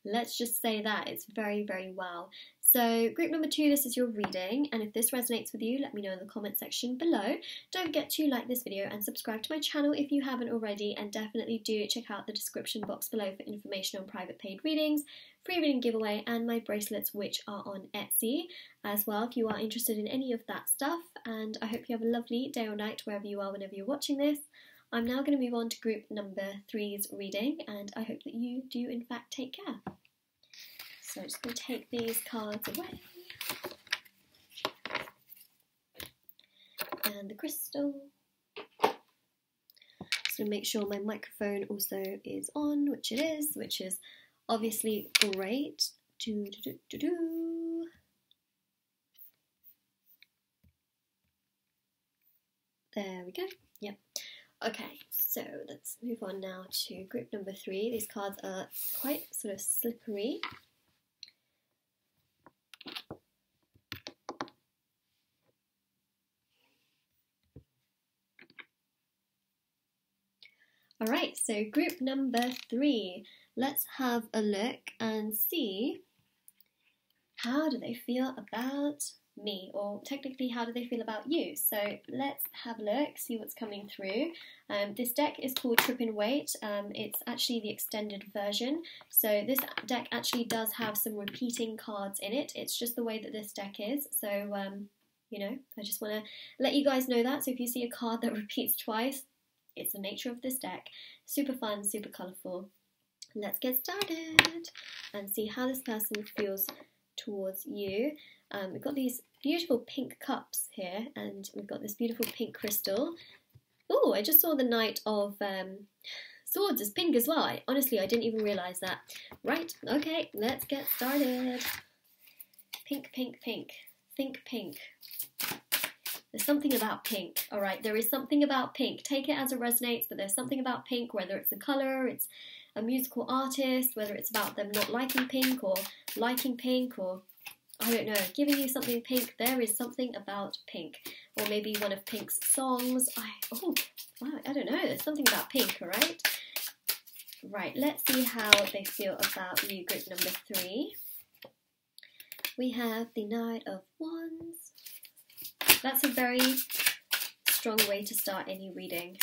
Let's just say that it's very, very wow. So group number 2, this is your reading, and if this resonates with you, let me know in the comment section below. Don't forget to like this video and subscribe to my channel if you haven't already, and definitely do check out the description box below for information on private paid readings, free reading giveaway, and my bracelets, which are on Etsy as well if you are interested in any of that stuff. And I hope you have a lovely day or night wherever you are whenever you're watching this. I'm now going to move on to group number 3's reading, and I hope that you do in fact take care. So I'm just going to take these cards away. And the crystal. Just going to make sure my microphone also is on, which it is, which is obviously great. There we go. Yep. Okay, so let's move on now to group number 3. These cards are quite sort of slippery. Alright, so group number 3. Let's have a look and see how do they feel about me, or technically how do they feel about you. So let's have a look, see what's coming through. This deck is called Rider-Waite. It's actually the extended version, so this deck actually does have some repeating cards in it. It's just the way that this deck is, so I just want to let you guys know that. So if you see a card that repeats twice, it's the nature of this deck. Super fun, super colourful. Let's get started and see how this person feels towards you. We've got these beautiful pink cups here, and we've got this beautiful pink crystal. Oh, I just saw the Knight of Swords is pink as well. Honestly, I didn't even realise that. Right, okay, let's get started. Pink, pink, pink. Think pink. There's something about pink. Alright, there is something about pink. Take it as it resonates, but there's something about pink, whether it's a colour, it's a musical artist, whether it's about them not liking pink, or liking pink, or I don't know, giving you something pink. There is something about pink. Or maybe one of Pink's songs. I don't know, there's something about pink, alright? Right, let's see how they feel about you, group number 3. We have the Knight of Wands. That's a very strong way to start any reading.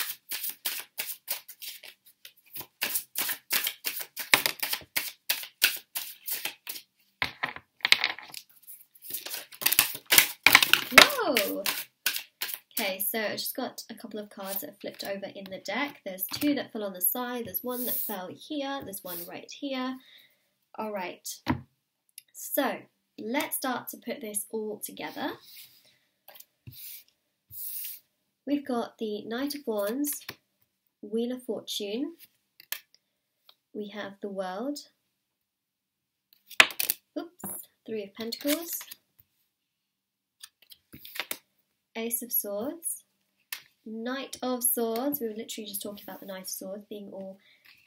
Whoa! Okay, so I just got a couple of cards that have flipped over in the deck. There's 2 that fell on the side, there's 1 that fell here, there's 1 right here. Alright, so let's start to put this all together. We've got the Knight of Wands, Wheel of Fortune, we have the World, oops, 3 of Pentacles, Ace of Swords, Knight of Swords. We were literally just talking about the Knight of Swords being all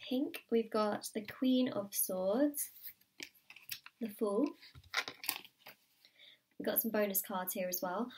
pink. We've got the Queen of Swords, the Fool. We've got some bonus cards here as well.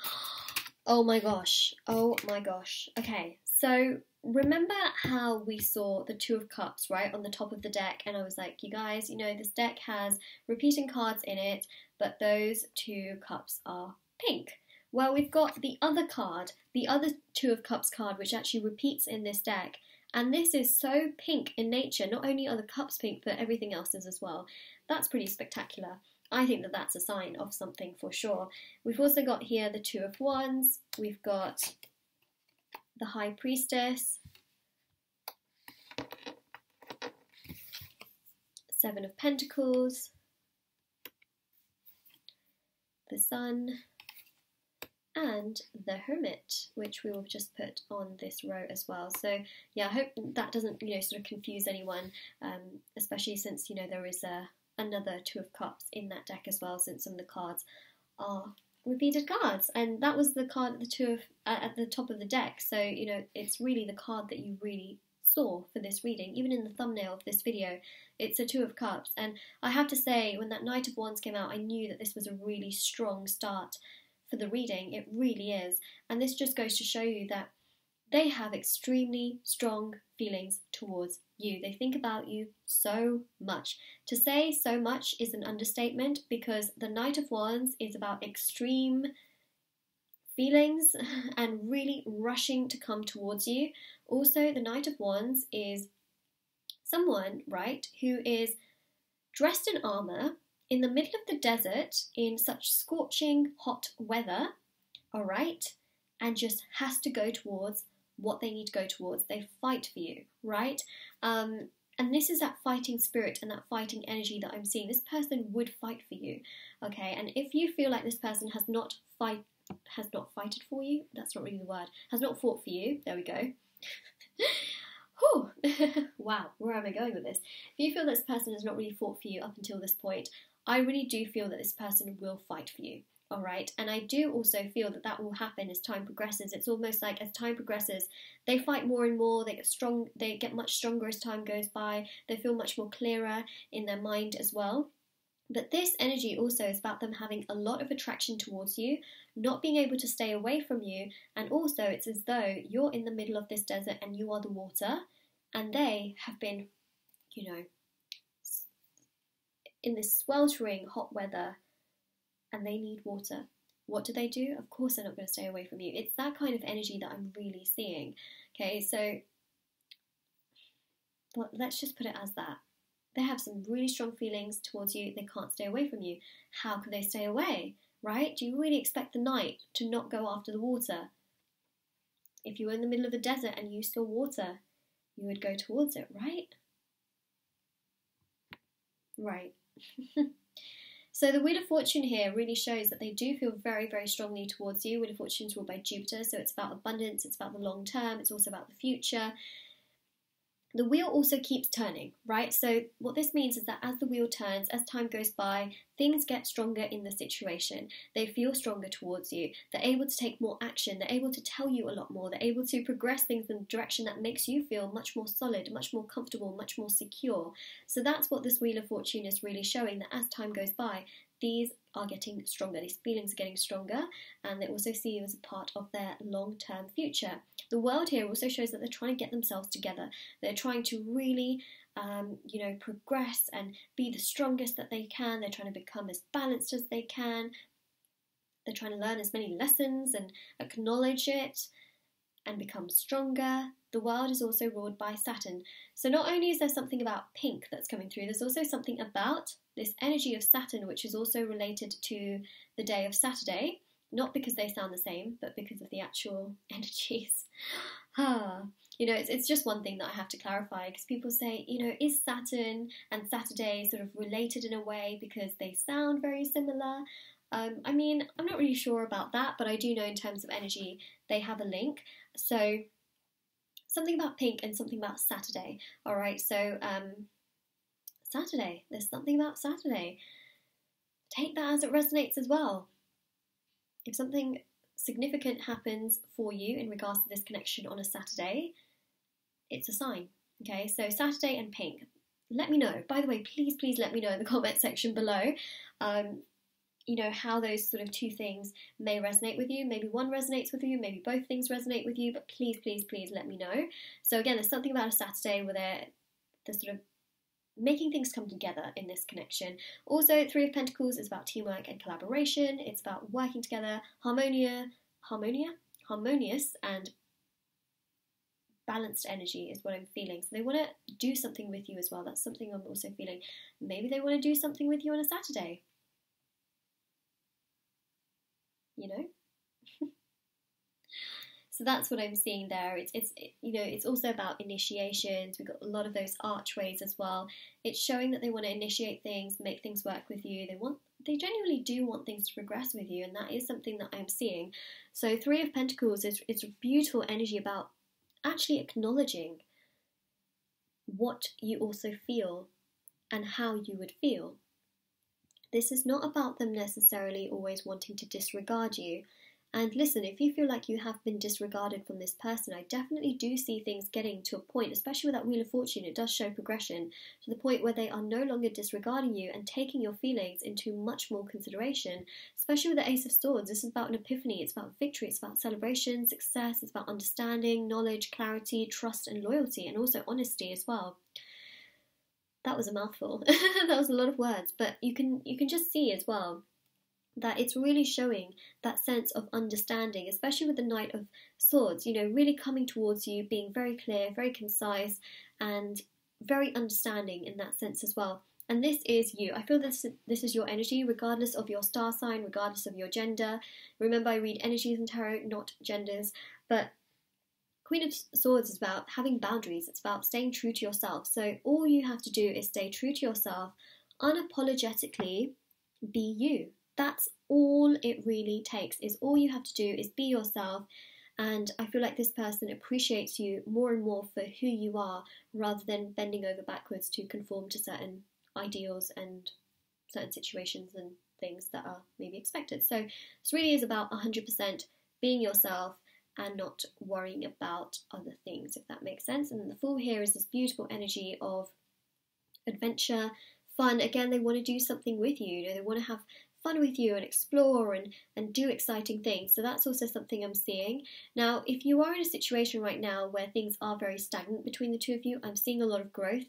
Oh my gosh. Okay, so remember how we saw the Two of Cups, right, on the top of the deck, and I was like, you guys, you know, this deck has repeating cards in it, but those two cups are pink. Well, we've got the other card, the other Two of Cups card, which actually repeats in this deck, and this is so pink in nature. Not only are the cups pink, but everything else is as well. That's pretty spectacular. I think that that's a sign of something for sure. We've also got here the Two of Wands, we've got the High Priestess, Seven of Pentacles, the Sun, and the Hermit, which we will just put on this row as well. So yeah, I hope that doesn't, you know, sort of confuse anyone, especially since, you know, there is another Two of Cups in that deck as well, since some of the cards are repeated cards, and that was the card at the top of the deck. So, you know, it's really the card that you really saw for this reading. Even in the thumbnail of this video, it's a Two of Cups, and I have to say, when that Knight of Wands came out, I knew that this was a really strong start for the reading. It really is, and this just goes to show you that they have extremely strong feelings towards you. They think about you so much. To say so much is an understatement, because the Knight of Wands is about extreme feelings and really rushing to come towards you. Also, the Knight of Wands is someone, right, who is dressed in armour in the middle of the desert in such scorching hot weather, all right, and just has to go towards what they need to go towards. They fight for you, right? And this is that fighting spirit and that fighting energy that I'm seeing. This person would fight for you, okay? And if you feel like this person has not fighted for you, that's not really the word, has not fought for you, there we go. Whew. Wow, where am I going with this? If you feel this person has not really fought for you up until this point, I really do feel that this person will fight for you. All right, and I do also feel that that will happen as time progresses. It's almost like as time progresses, they fight more and more, they get strong, they get much stronger as time goes by, they feel much more clearer in their mind as well. But this energy also is about them having a lot of attraction towards you, not being able to stay away from you, and also it's as though you're in the middle of this desert and you are the water, and they have been, you know, in this sweltering hot weather, and they need water. What do? Of course they're not going to stay away from you. It's that kind of energy that I'm really seeing. Okay, so well, let's just put it as that. They have some really strong feelings towards you. They can't stay away from you. How can they stay away, right? Do you really expect the knight to not go after the water? If you were in the middle of the desert and you saw water, you would go towards it, right? Right. So the Wheel of Fortune here really shows that they do feel very, very strongly towards you. Wheel of Fortune is ruled by Jupiter, so it's about abundance, it's about the long term, it's also about the future. The wheel also keeps turning, right? So what this means is that as the wheel turns, as time goes by, things get stronger in the situation. They feel stronger towards you. They're able to take more action. They're able to tell you a lot more. They're able to progress things in a direction that makes you feel much more solid, much more comfortable, much more secure. So that's what this Wheel of Fortune is really showing, that as time goes by, these are getting stronger, these feelings are getting stronger, and they also see you as a part of their long-term future. The world here also shows that they're trying to get themselves together. They're trying to really, progress and be the strongest that they can. They're trying to become as balanced as they can. They're trying to learn as many lessons and acknowledge it and become stronger. The world is also ruled by Saturn. So not only is there something about pink that's coming through, there's also something about this energy of Saturn, which is also related to the day of Saturday, not because they sound the same, but because of the actual energies. It's just one thing that I have to clarify, because people say, is Saturn and Saturday sort of related in a way because they sound very similar? I'm not really sure about that, but I do know in terms of energy, they have a link. So something about pink and something about Saturday. All right, so Saturday, there's something about Saturday. Take that as it resonates as well. If something significant happens for you in regards to this connection on a Saturday, it's a sign. Okay, so Saturday and pink. Let me know. By the way, please let me know in the comment section below. you know, how those sort of two things may resonate with you. Maybe one resonates with you, maybe both things resonate with you, but please, please, please let me know. So again, there's something about a Saturday where they're sort of making things come together in this connection. Also, Three of Pentacles is about teamwork and collaboration. It's about working together, harmonious and balanced energy is what I'm feeling. So they want to do something with you as well. That's something I'm also feeling. Maybe they want to do something with you on a Saturday. You know? So that's what I'm seeing there. It's you know, it's also about initiations. We've got a lot of those archways as well. It's showing that they want to initiate things, make things work with you. They genuinely do want things to progress with you, and that is something that I'm seeing. So Three of Pentacles is beautiful energy about actually acknowledging what you also feel and how you would feel. This is not about them necessarily always wanting to disregard you. And listen, if you feel like you have been disregarded from this person, I definitely do see things getting to a point, especially with that Wheel of Fortune, it does show progression, to the point where they are no longer disregarding you and taking your feelings into much more consideration, especially with the Ace of Swords. This is about an epiphany, it's about victory, it's about celebration, success, it's about understanding, knowledge, clarity, trust and loyalty, and also honesty as well. That was a mouthful. That was a lot of words, but you can just see as well that it's really showing that sense of understanding, especially with the Knight of Swords, you know, really coming towards you, being very clear, very concise, and very understanding in that sense as well. And this is you. I feel this is your energy, regardless of your star sign, regardless of your gender. Remember, I read energies in tarot, not genders, but Queen of Swords is about having boundaries. It's about staying true to yourself. So all you have to do is stay true to yourself, unapologetically be you. That's all it really takes, is all you have to do is be yourself. And I feel like this person appreciates you more and more for who you are, rather than bending over backwards to conform to certain ideals and certain situations and things that are maybe expected. So this really is about 100% being yourself and not worrying about other things, if that makes sense. And the Fool here is this beautiful energy of adventure, fun. Again, they want to do something with you. You know, they want to have fun with you and explore and do exciting things. So that's also something I'm seeing. Now, if you are in a situation right now where things are very stagnant between the two of you, I'm seeing a lot of growth.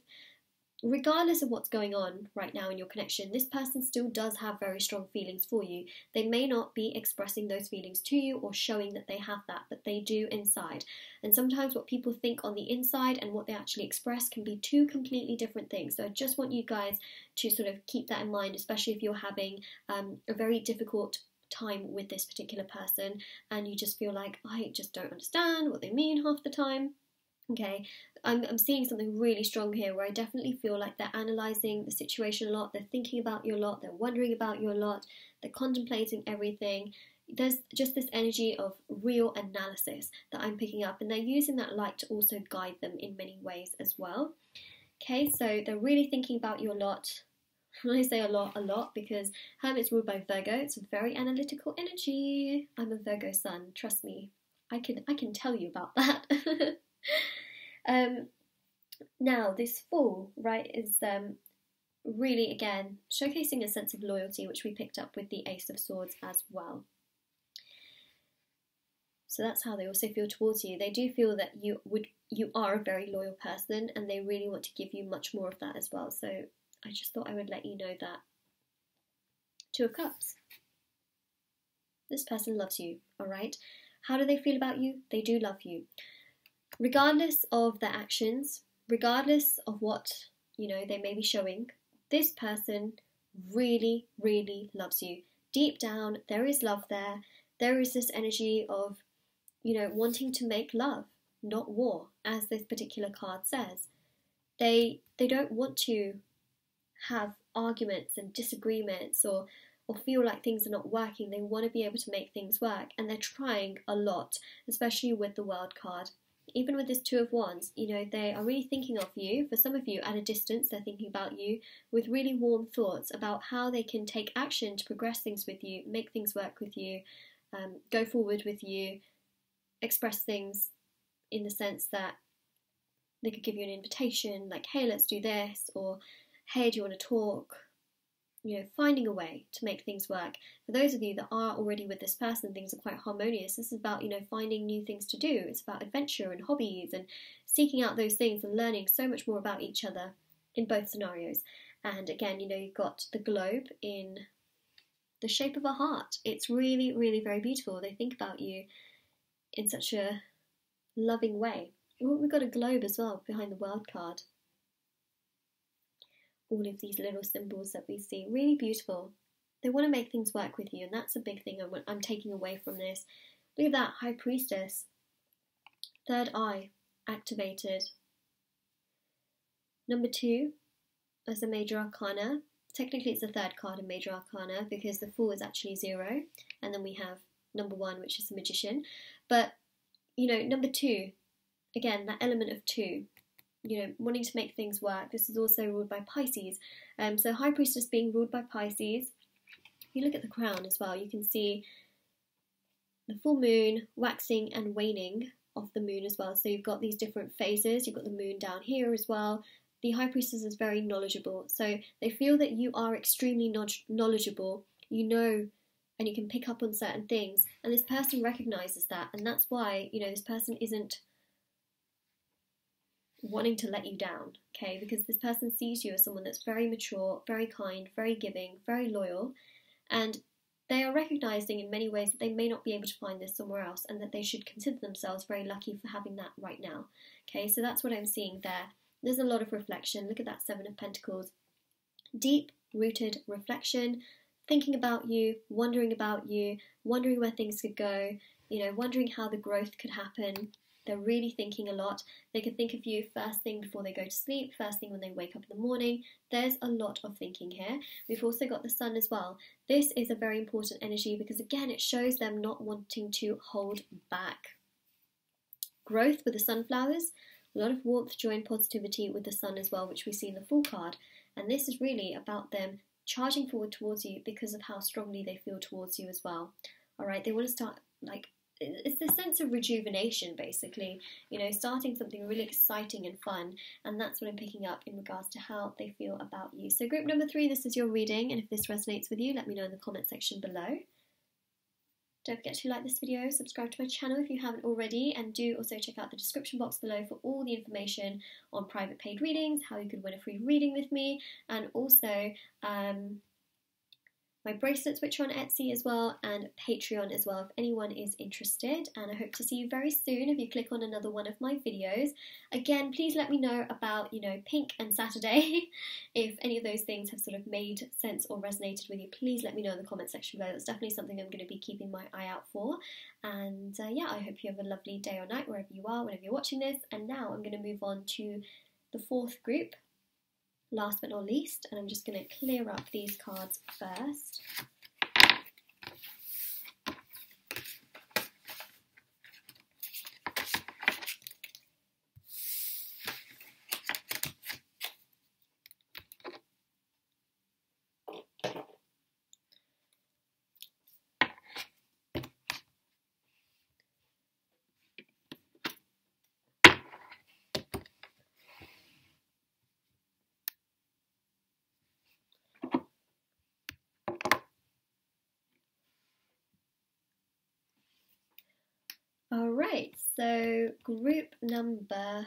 Regardless of what's going on right now in your connection, this person still does have very strong feelings for you. They may not be expressing those feelings to you or showing that they have that, but they do inside. And sometimes what people think on the inside and what they actually express can be two completely different things. So I just want you guys to sort of keep that in mind, especially if you're having a very difficult time with this particular person and you just feel like, I just don't understand what they mean half the time. Okay, I'm seeing something really strong here where I definitely feel like they're analysing the situation a lot, they're thinking about you a lot, they're wondering about you a lot, they're contemplating everything. There's just this energy of real analysis that I'm picking up, and they're using that light to also guide them in many ways as well. Okay, so they're really thinking about you a lot. When I say a lot, because Hermit's ruled by Virgo, it's a very analytical energy. I'm a Virgo sun, trust me. I can tell you about that. Now this Fool, right, is really, again, showcasing a sense of loyalty, which we picked up with the Ace of Swords as well. So that's how they also feel towards you. They do feel that you are a very loyal person, and they really want to give you much more of that as well. So I just thought I would let you know that. Two of Cups. This person loves you, alright? How do they feel about you? They do love you. Regardless of their actions, regardless of what, you know, they may be showing, this person really, really loves you. Deep down, there is love there. There is this energy of, you know, wanting to make love, not war, as this particular card says. They don't want to have arguments and disagreements or feel like things are not working. They want to be able to make things work, and they're trying a lot, especially with the World card. Even with this Two of Wands, you know, they are really thinking of you. For some of you, at a distance, they're thinking about you with really warm thoughts about how they can take action to progress things with you, make things work with you, go forward with you, express things in the sense that they could give you an invitation, like, hey, let's do this, or hey, do you want to talk? finding a way to make things work. For those of you that are already with this person, things are quite harmonious. This is about, finding new things to do. It's about adventure and hobbies and seeking out those things and learning so much more about each other in both scenarios. And again, you've got the globe in the shape of a heart. It's really, really very beautiful. They think about you in such a loving way. We've got a globe as well behind the World card. All of these little symbols that we see, really beautiful. They want to make things work with you, and that's a big thing I'm taking away from this. Look at that, High Priestess. Third eye activated. Number 2 as a Major Arcana. Technically it's the third card in Major Arcana because the Fool is actually 0, and then we have number 1, which is the Magician. But, number 2, again, that element of 2, wanting to make things work. This is also ruled by Pisces. So High Priestess being ruled by Pisces. If you look at the crown as well, you can see the full moon, waxing and waning of the moon as well. So you've got these different phases. You've got the moon down here as well. The High Priestess is very knowledgeable. So they feel that you are extremely knowledgeable. And you can pick up on certain things. And this person recognizes that. And that's why, this person isn't wanting to let you down, okay? Because this person sees you as someone that's very mature, very kind, very giving, very loyal, and they are recognizing in many ways that they may not be able to find this somewhere else, and that they should consider themselves very lucky for having that right now. Okay, so that's what I'm seeing there. There's a lot of reflection. Look at that 7 of Pentacles. Deep rooted reflection, thinking about you, wondering where things could go, wondering how the growth could happen. They're really thinking a lot. They could think of you first thing before they go to sleep, first thing when they wake up in the morning. There's a lot of thinking here. We've also got the Sun as well. This is a very important energy because, again, it shows them not wanting to hold back. Growth with the sunflowers, a lot of warmth, joy and positivity with the Sun as well, which we see in the Fool card. And this is really about them charging forward towards you because of how strongly they feel towards you as well. All right, they want to start, it's this sense of rejuvenation, basically, starting something really exciting and fun, and that's what I'm picking up in regards to how they feel about you. So group number 3, this is your reading, and if this resonates with you, let me know in the comment section below. Don't forget to like this video, subscribe to my channel if you haven't already, and do also check out the description box below for all the information on private paid readings, how you could win a free reading with me, and also my bracelets, which are on Etsy as well, and Patreon as well, if anyone is interested. And I hope to see you very soon if you click on another one of my videos. Again, please let me know about, Pink and Saturday. If any of those things have sort of made sense or resonated with you, please let me know in the comment section below. That's definitely something I'm going to be keeping my eye out for. And yeah, I hope you have a lovely day or night wherever you are, whenever you're watching this. And now I'm going to move on to the 4th group. Last but not least, and I'm just going to clear up these cards first. Alright, so group number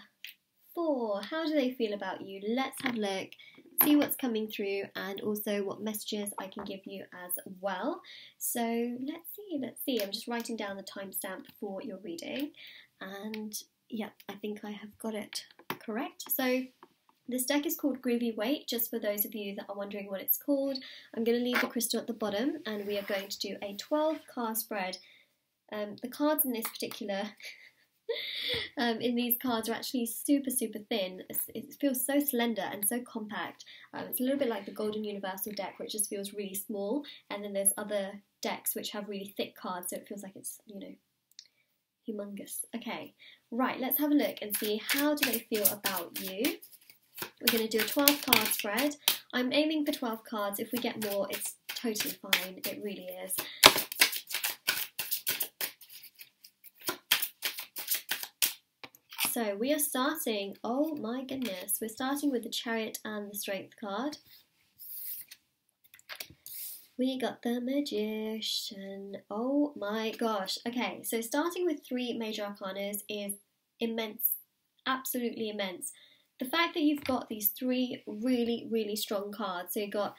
4, how do they feel about you? Let's have a look, see what's coming through, and also what messages I can give you as well. So let's see, I'm just writing down the timestamp for your reading, and yeah, I think I have got it correct. So this deck is called Rider-Waite, just for those of you that are wondering what it's called. I'm going to leave the crystal at the bottom, and we are going to do a 12 card spread. The cards in this particular, in these cards are actually super thin. It feels so slender and so compact. It's a little bit like the Golden Universal deck, where it just feels really small, and then there's other decks which have really thick cards, so it feels like it's, humongous. Okay, right, let's have a look and see how do they feel about you. We're going to do a 12 card spread. I'm aiming for 12 cards. If we get more, it's totally fine. It really is. So we are starting, oh my goodness, we're starting with the Chariot and the Strength card. We got the Magician. Oh my gosh. Okay, so starting with 3 major arcanas is immense, absolutely immense. The fact that you've got these 3 really, really strong cards, so you've got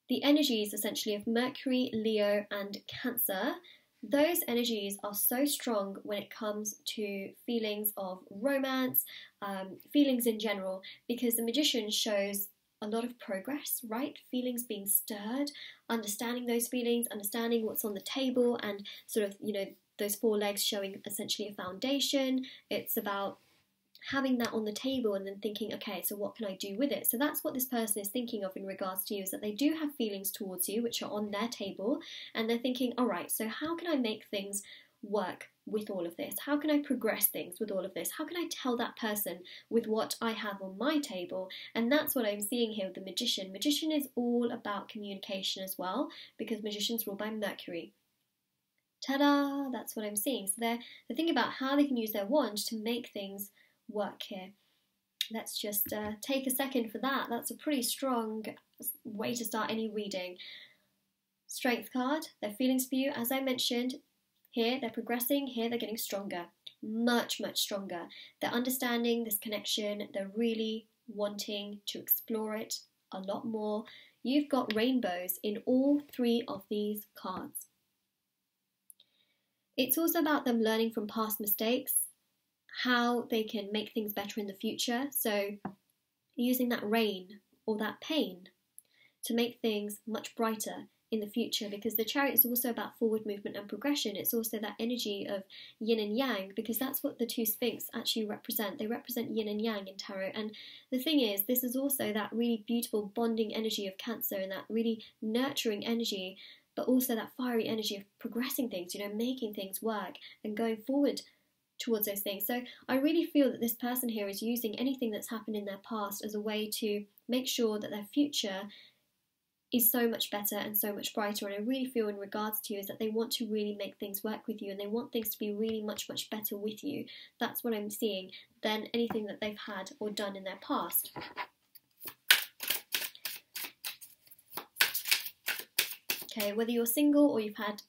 the energies essentially of Mercury, Leo, and Cancer. Those energies are so strong when it comes to feelings of romance, feelings in general, because the Magician shows a lot of progress, right? Feelings being stirred, understanding those feelings, understanding what's on the table, and sort of, those 4 legs showing essentially a foundation. It's about having that on the table and then thinking, okay, so what can I do with it? So that's what this person is thinking of in regards to you, is that they do have feelings towards you, which are on their table, and they're thinking, all right, so how can I make things work with all of this? How can I progress things with all of this? How can I tell that person with what I have on my table? And that's what I'm seeing here with the Magician. Magician is all about communication as well, because Magician's ruled by Mercury. Ta-da! That's what I'm seeing. So they're thinking about how they can use their wand to make things work here. Let's just take a second for that. That's a pretty strong way to start any reading. Strength card, their feelings for you, as I mentioned, here they're progressing, here they're getting stronger, much, much stronger. They're understanding this connection, they're really wanting to explore it a lot more. You've got rainbows in all 3 of these cards. It's also about them learning from past mistakes, how they can make things better in the future. So using that rain or that pain to make things much brighter in the future, because the Chariot is also about forward movement and progression. It's also that energy of yin and yang, because that's what the 2 Sphinx actually represent. They represent yin and yang in tarot. And the thing is, this is also that really beautiful bonding energy of Cancer, and that really nurturing energy, but also that fiery energy of progressing things, making things work and going forward towards those things. So I really feel that this person here is using anything that's happened in their past as a way to make sure that their future is so much better and so much brighter. And I really feel in regards to you is that they want to really make things work with you, and they want things to be really much, much better with you. That's what I'm seeing than anything that they've had or done in their past. Okay, whether you're single or you've had,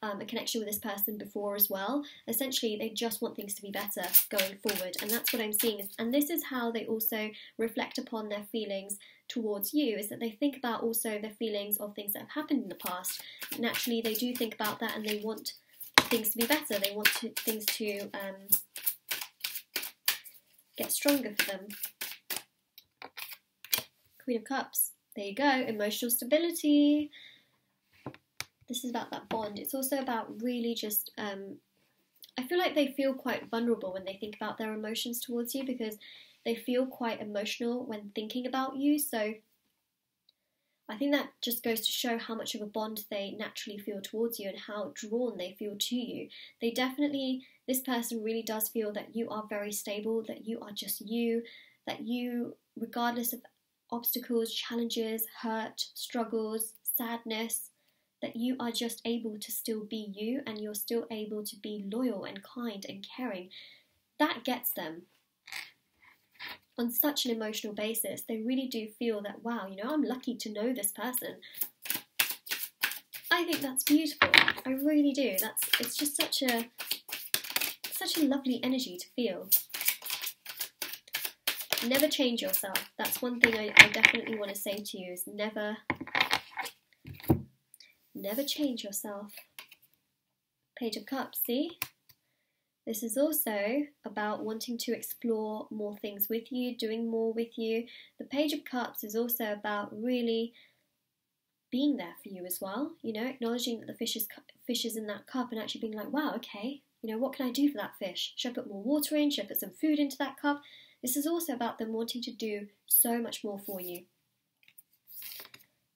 a connection with this person before as well, essentially they just want things to be better going forward, and that's what I'm seeing. And this is how they also reflect upon their feelings towards you, is that they think about also their feelings of things that have happened in the past. Naturally, they do think about that, and they want things to be better. They want things to get stronger for them. Queen of Cups. There you go. Emotional stability. This is about that bond. It's also about really just, I feel like they feel quite vulnerable when they think about their emotions towards you, because they feel quite emotional when thinking about you. So I think that just goes to show how much of a bond they naturally feel towards you and how drawn they feel to you. They definitely, this person really does feel that you are very stable, that you are just you, that you, regardless of obstacles, challenges, hurt, struggles, sadness, that you are just able to still be you, and you're still able to be loyal and kind and caring. That gets them on such an emotional basis. They really do feel that, wow, I'm lucky to know this person. I think that's beautiful. I really do. It's just such a lovely energy to feel. Never change yourself. That's one thing I definitely want to say to you, is never change yourself. Page of Cups, see? This is also about wanting to explore more things with you, doing more with you. The Page of Cups is also about really being there for you as well, acknowledging that the fish is in that cup, and actually being like, wow, okay, what can I do for that fish? Should I put more water in? Should I put some food into that cup? This is also about them wanting to do so much more for you.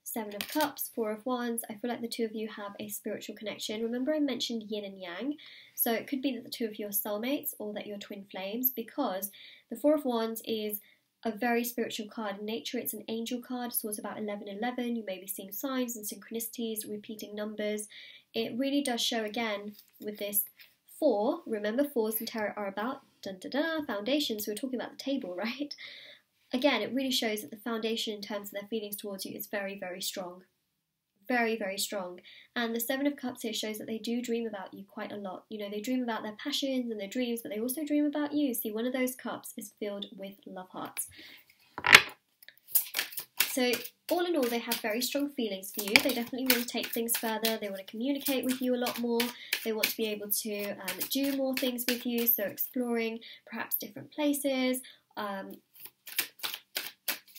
7 of Cups, 4 of Wands. I feel like the 2 of you have a spiritual connection. Remember I mentioned yin and yang, so it could be that the 2 of you are soulmates or that you're twin flames, because the 4 of Wands is a very spiritual card. In nature, it's an angel card, so it's about 1111. You may be seeing signs and synchronicities, repeating numbers. It really does show again with this 4. Remember, 4s in tarot are about foundations. So we're talking about the table, right? Again, it really shows that the foundation in terms of their feelings towards you is very, very strong. very, very strong. And the Seven of Cups here shows that they do dream about you quite a lot. You know, they dream about their passions and their dreams, but they also dream about you. See, one of those cups is filled with love hearts. So all in all, they have very strong feelings for you. They definitely want to take things further. They want to communicate with you a lot more. They want to be able to do more things with you. So exploring perhaps different places,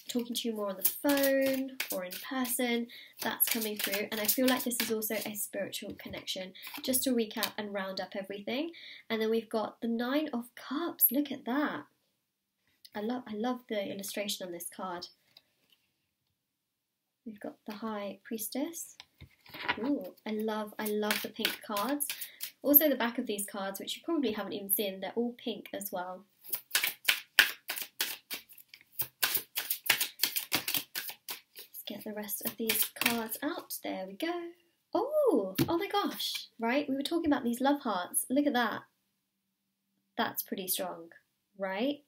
talking to you more on the phone or in person, that's coming through. And I feel like this is also a spiritual connection. Just to recap and round up everything. And then we've got the Nine of Cups. Look at that. I love the illustration on this card. We've got the High Priestess. Ooh, I love the pink cards. Also the back of these cards, which you probably haven't even seen, they're all pink as well. Let's get the rest of these cards out. There we go. Oh my gosh, right? We were talking about these love hearts. Look at that. That's pretty strong, right?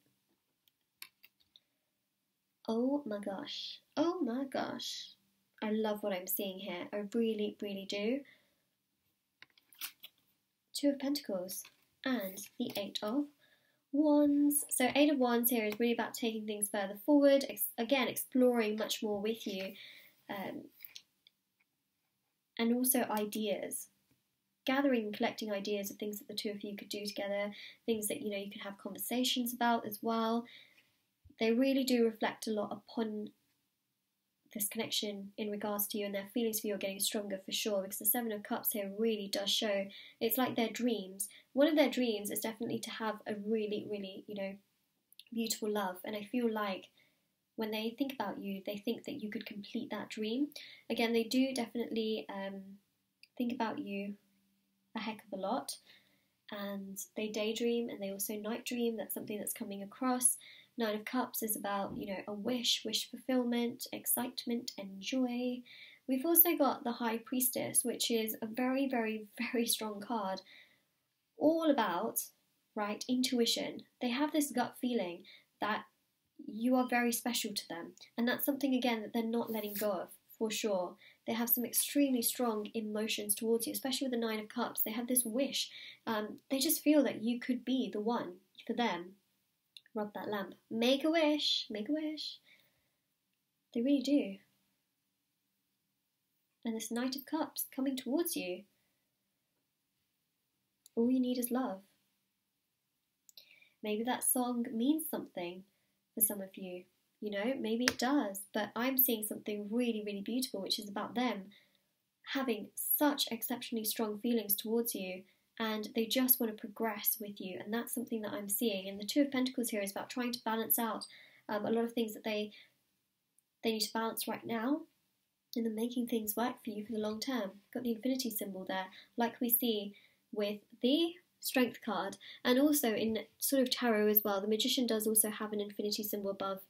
Oh my gosh. Oh my gosh. I love what I'm seeing here. I really, really do. Two of Pentacles and the Eight of Wands. So Eight of Wands here is really about taking things further forward. Again, exploring much more with you. And also ideas. Gathering and collecting ideas of things that the two of you could do together. Things that, you know, you could have conversations about as well. They really do reflect a lot upon this connection in regards to you, and their feelings for you are getting stronger for sure, because the Seven of Cups here really does show it's like their dreams. One of their dreams is definitely to have a really, really, you know, beautiful love, and I feel like when they think about you, they think that you could complete that dream. Again, they do definitely think about you a heck of a lot, and they daydream and they also night dream. That's something that's coming across. Nine of Cups is about, you know, a wish fulfillment, excitement and joy. We've also got the High Priestess, which is a very, very, very strong card. All about, right, intuition. They have this gut feeling that you are very special to them. And that's something, again, that they're not letting go of, for sure. They have some extremely strong emotions towards you, especially with the Nine of Cups. They have this wish. They just feel that you could be the one for them. Rub that lamp. Make a wish. Make a wish. They really do. And this Knight of Cups coming towards you. All you need is love. Maybe that song means something for some of you. You know, maybe it does. But I'm seeing something really, really beautiful, which is about them having such exceptionally strong feelings towards you. And they just want to progress with you, and that's something that I'm seeing. And the Two of Pentacles here is about trying to balance out a lot of things that they need to balance right now, and then making things work for you for the long term. Got the infinity symbol there, like we see with the Strength card, and also in sort of tarot as well. The Magician does also have an infinity symbol above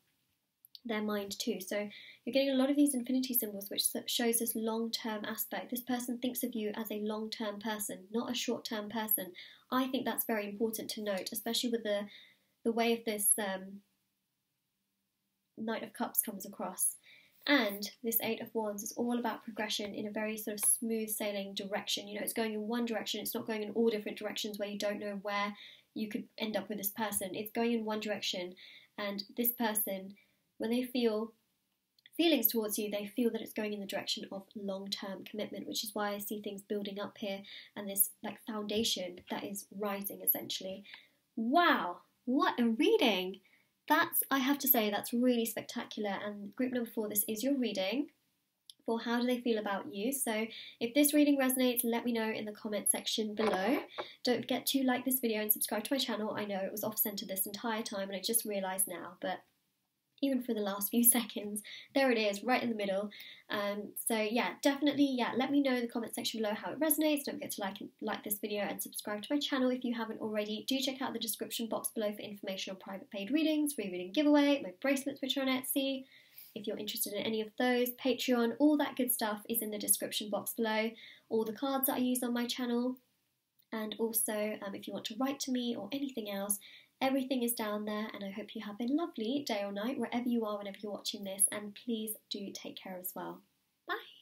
their mind too. So you're getting a lot of these infinity symbols, which shows this long-term aspect. This person thinks of you as a long-term person, not a short-term person. I think that's very important to note, especially with the way of this Knight of Cups comes across. And this Eight of Wands is all about progression in a very sort of smooth sailing direction. You know, it's going in one direction. It's not going in all different directions where you don't know where you could end up with this person. It's going in one direction, and this person, when they feel feelings towards you, they feel that it's going in the direction of long-term commitment, which is why I see things building up here and this like foundation that is rising essentially. Wow, what a reading! I have to say, that's really spectacular. And group number 4, this is your reading for how do they feel about you. So if this reading resonates, let me know in the comment section below. Don't forget to like this video and subscribe to my channel. I know it was off-center this entire time and I just realised now, but even for the last few seconds, there it is, right in the middle. So yeah, definitely, let me know in the comment section below how it resonates. Don't forget to like this video and subscribe to my channel if you haven't already. Do check out the description box below for information on private paid readings, free reading giveaway, my bracelets which are on Etsy. If you're interested in any of those, Patreon, all that good stuff is in the description box below. All the cards that I use on my channel. And also, if you want to write to me or anything else, everything is down there, and I hope you have a lovely day or night wherever you are whenever you're watching this, and please do take care as well. Bye!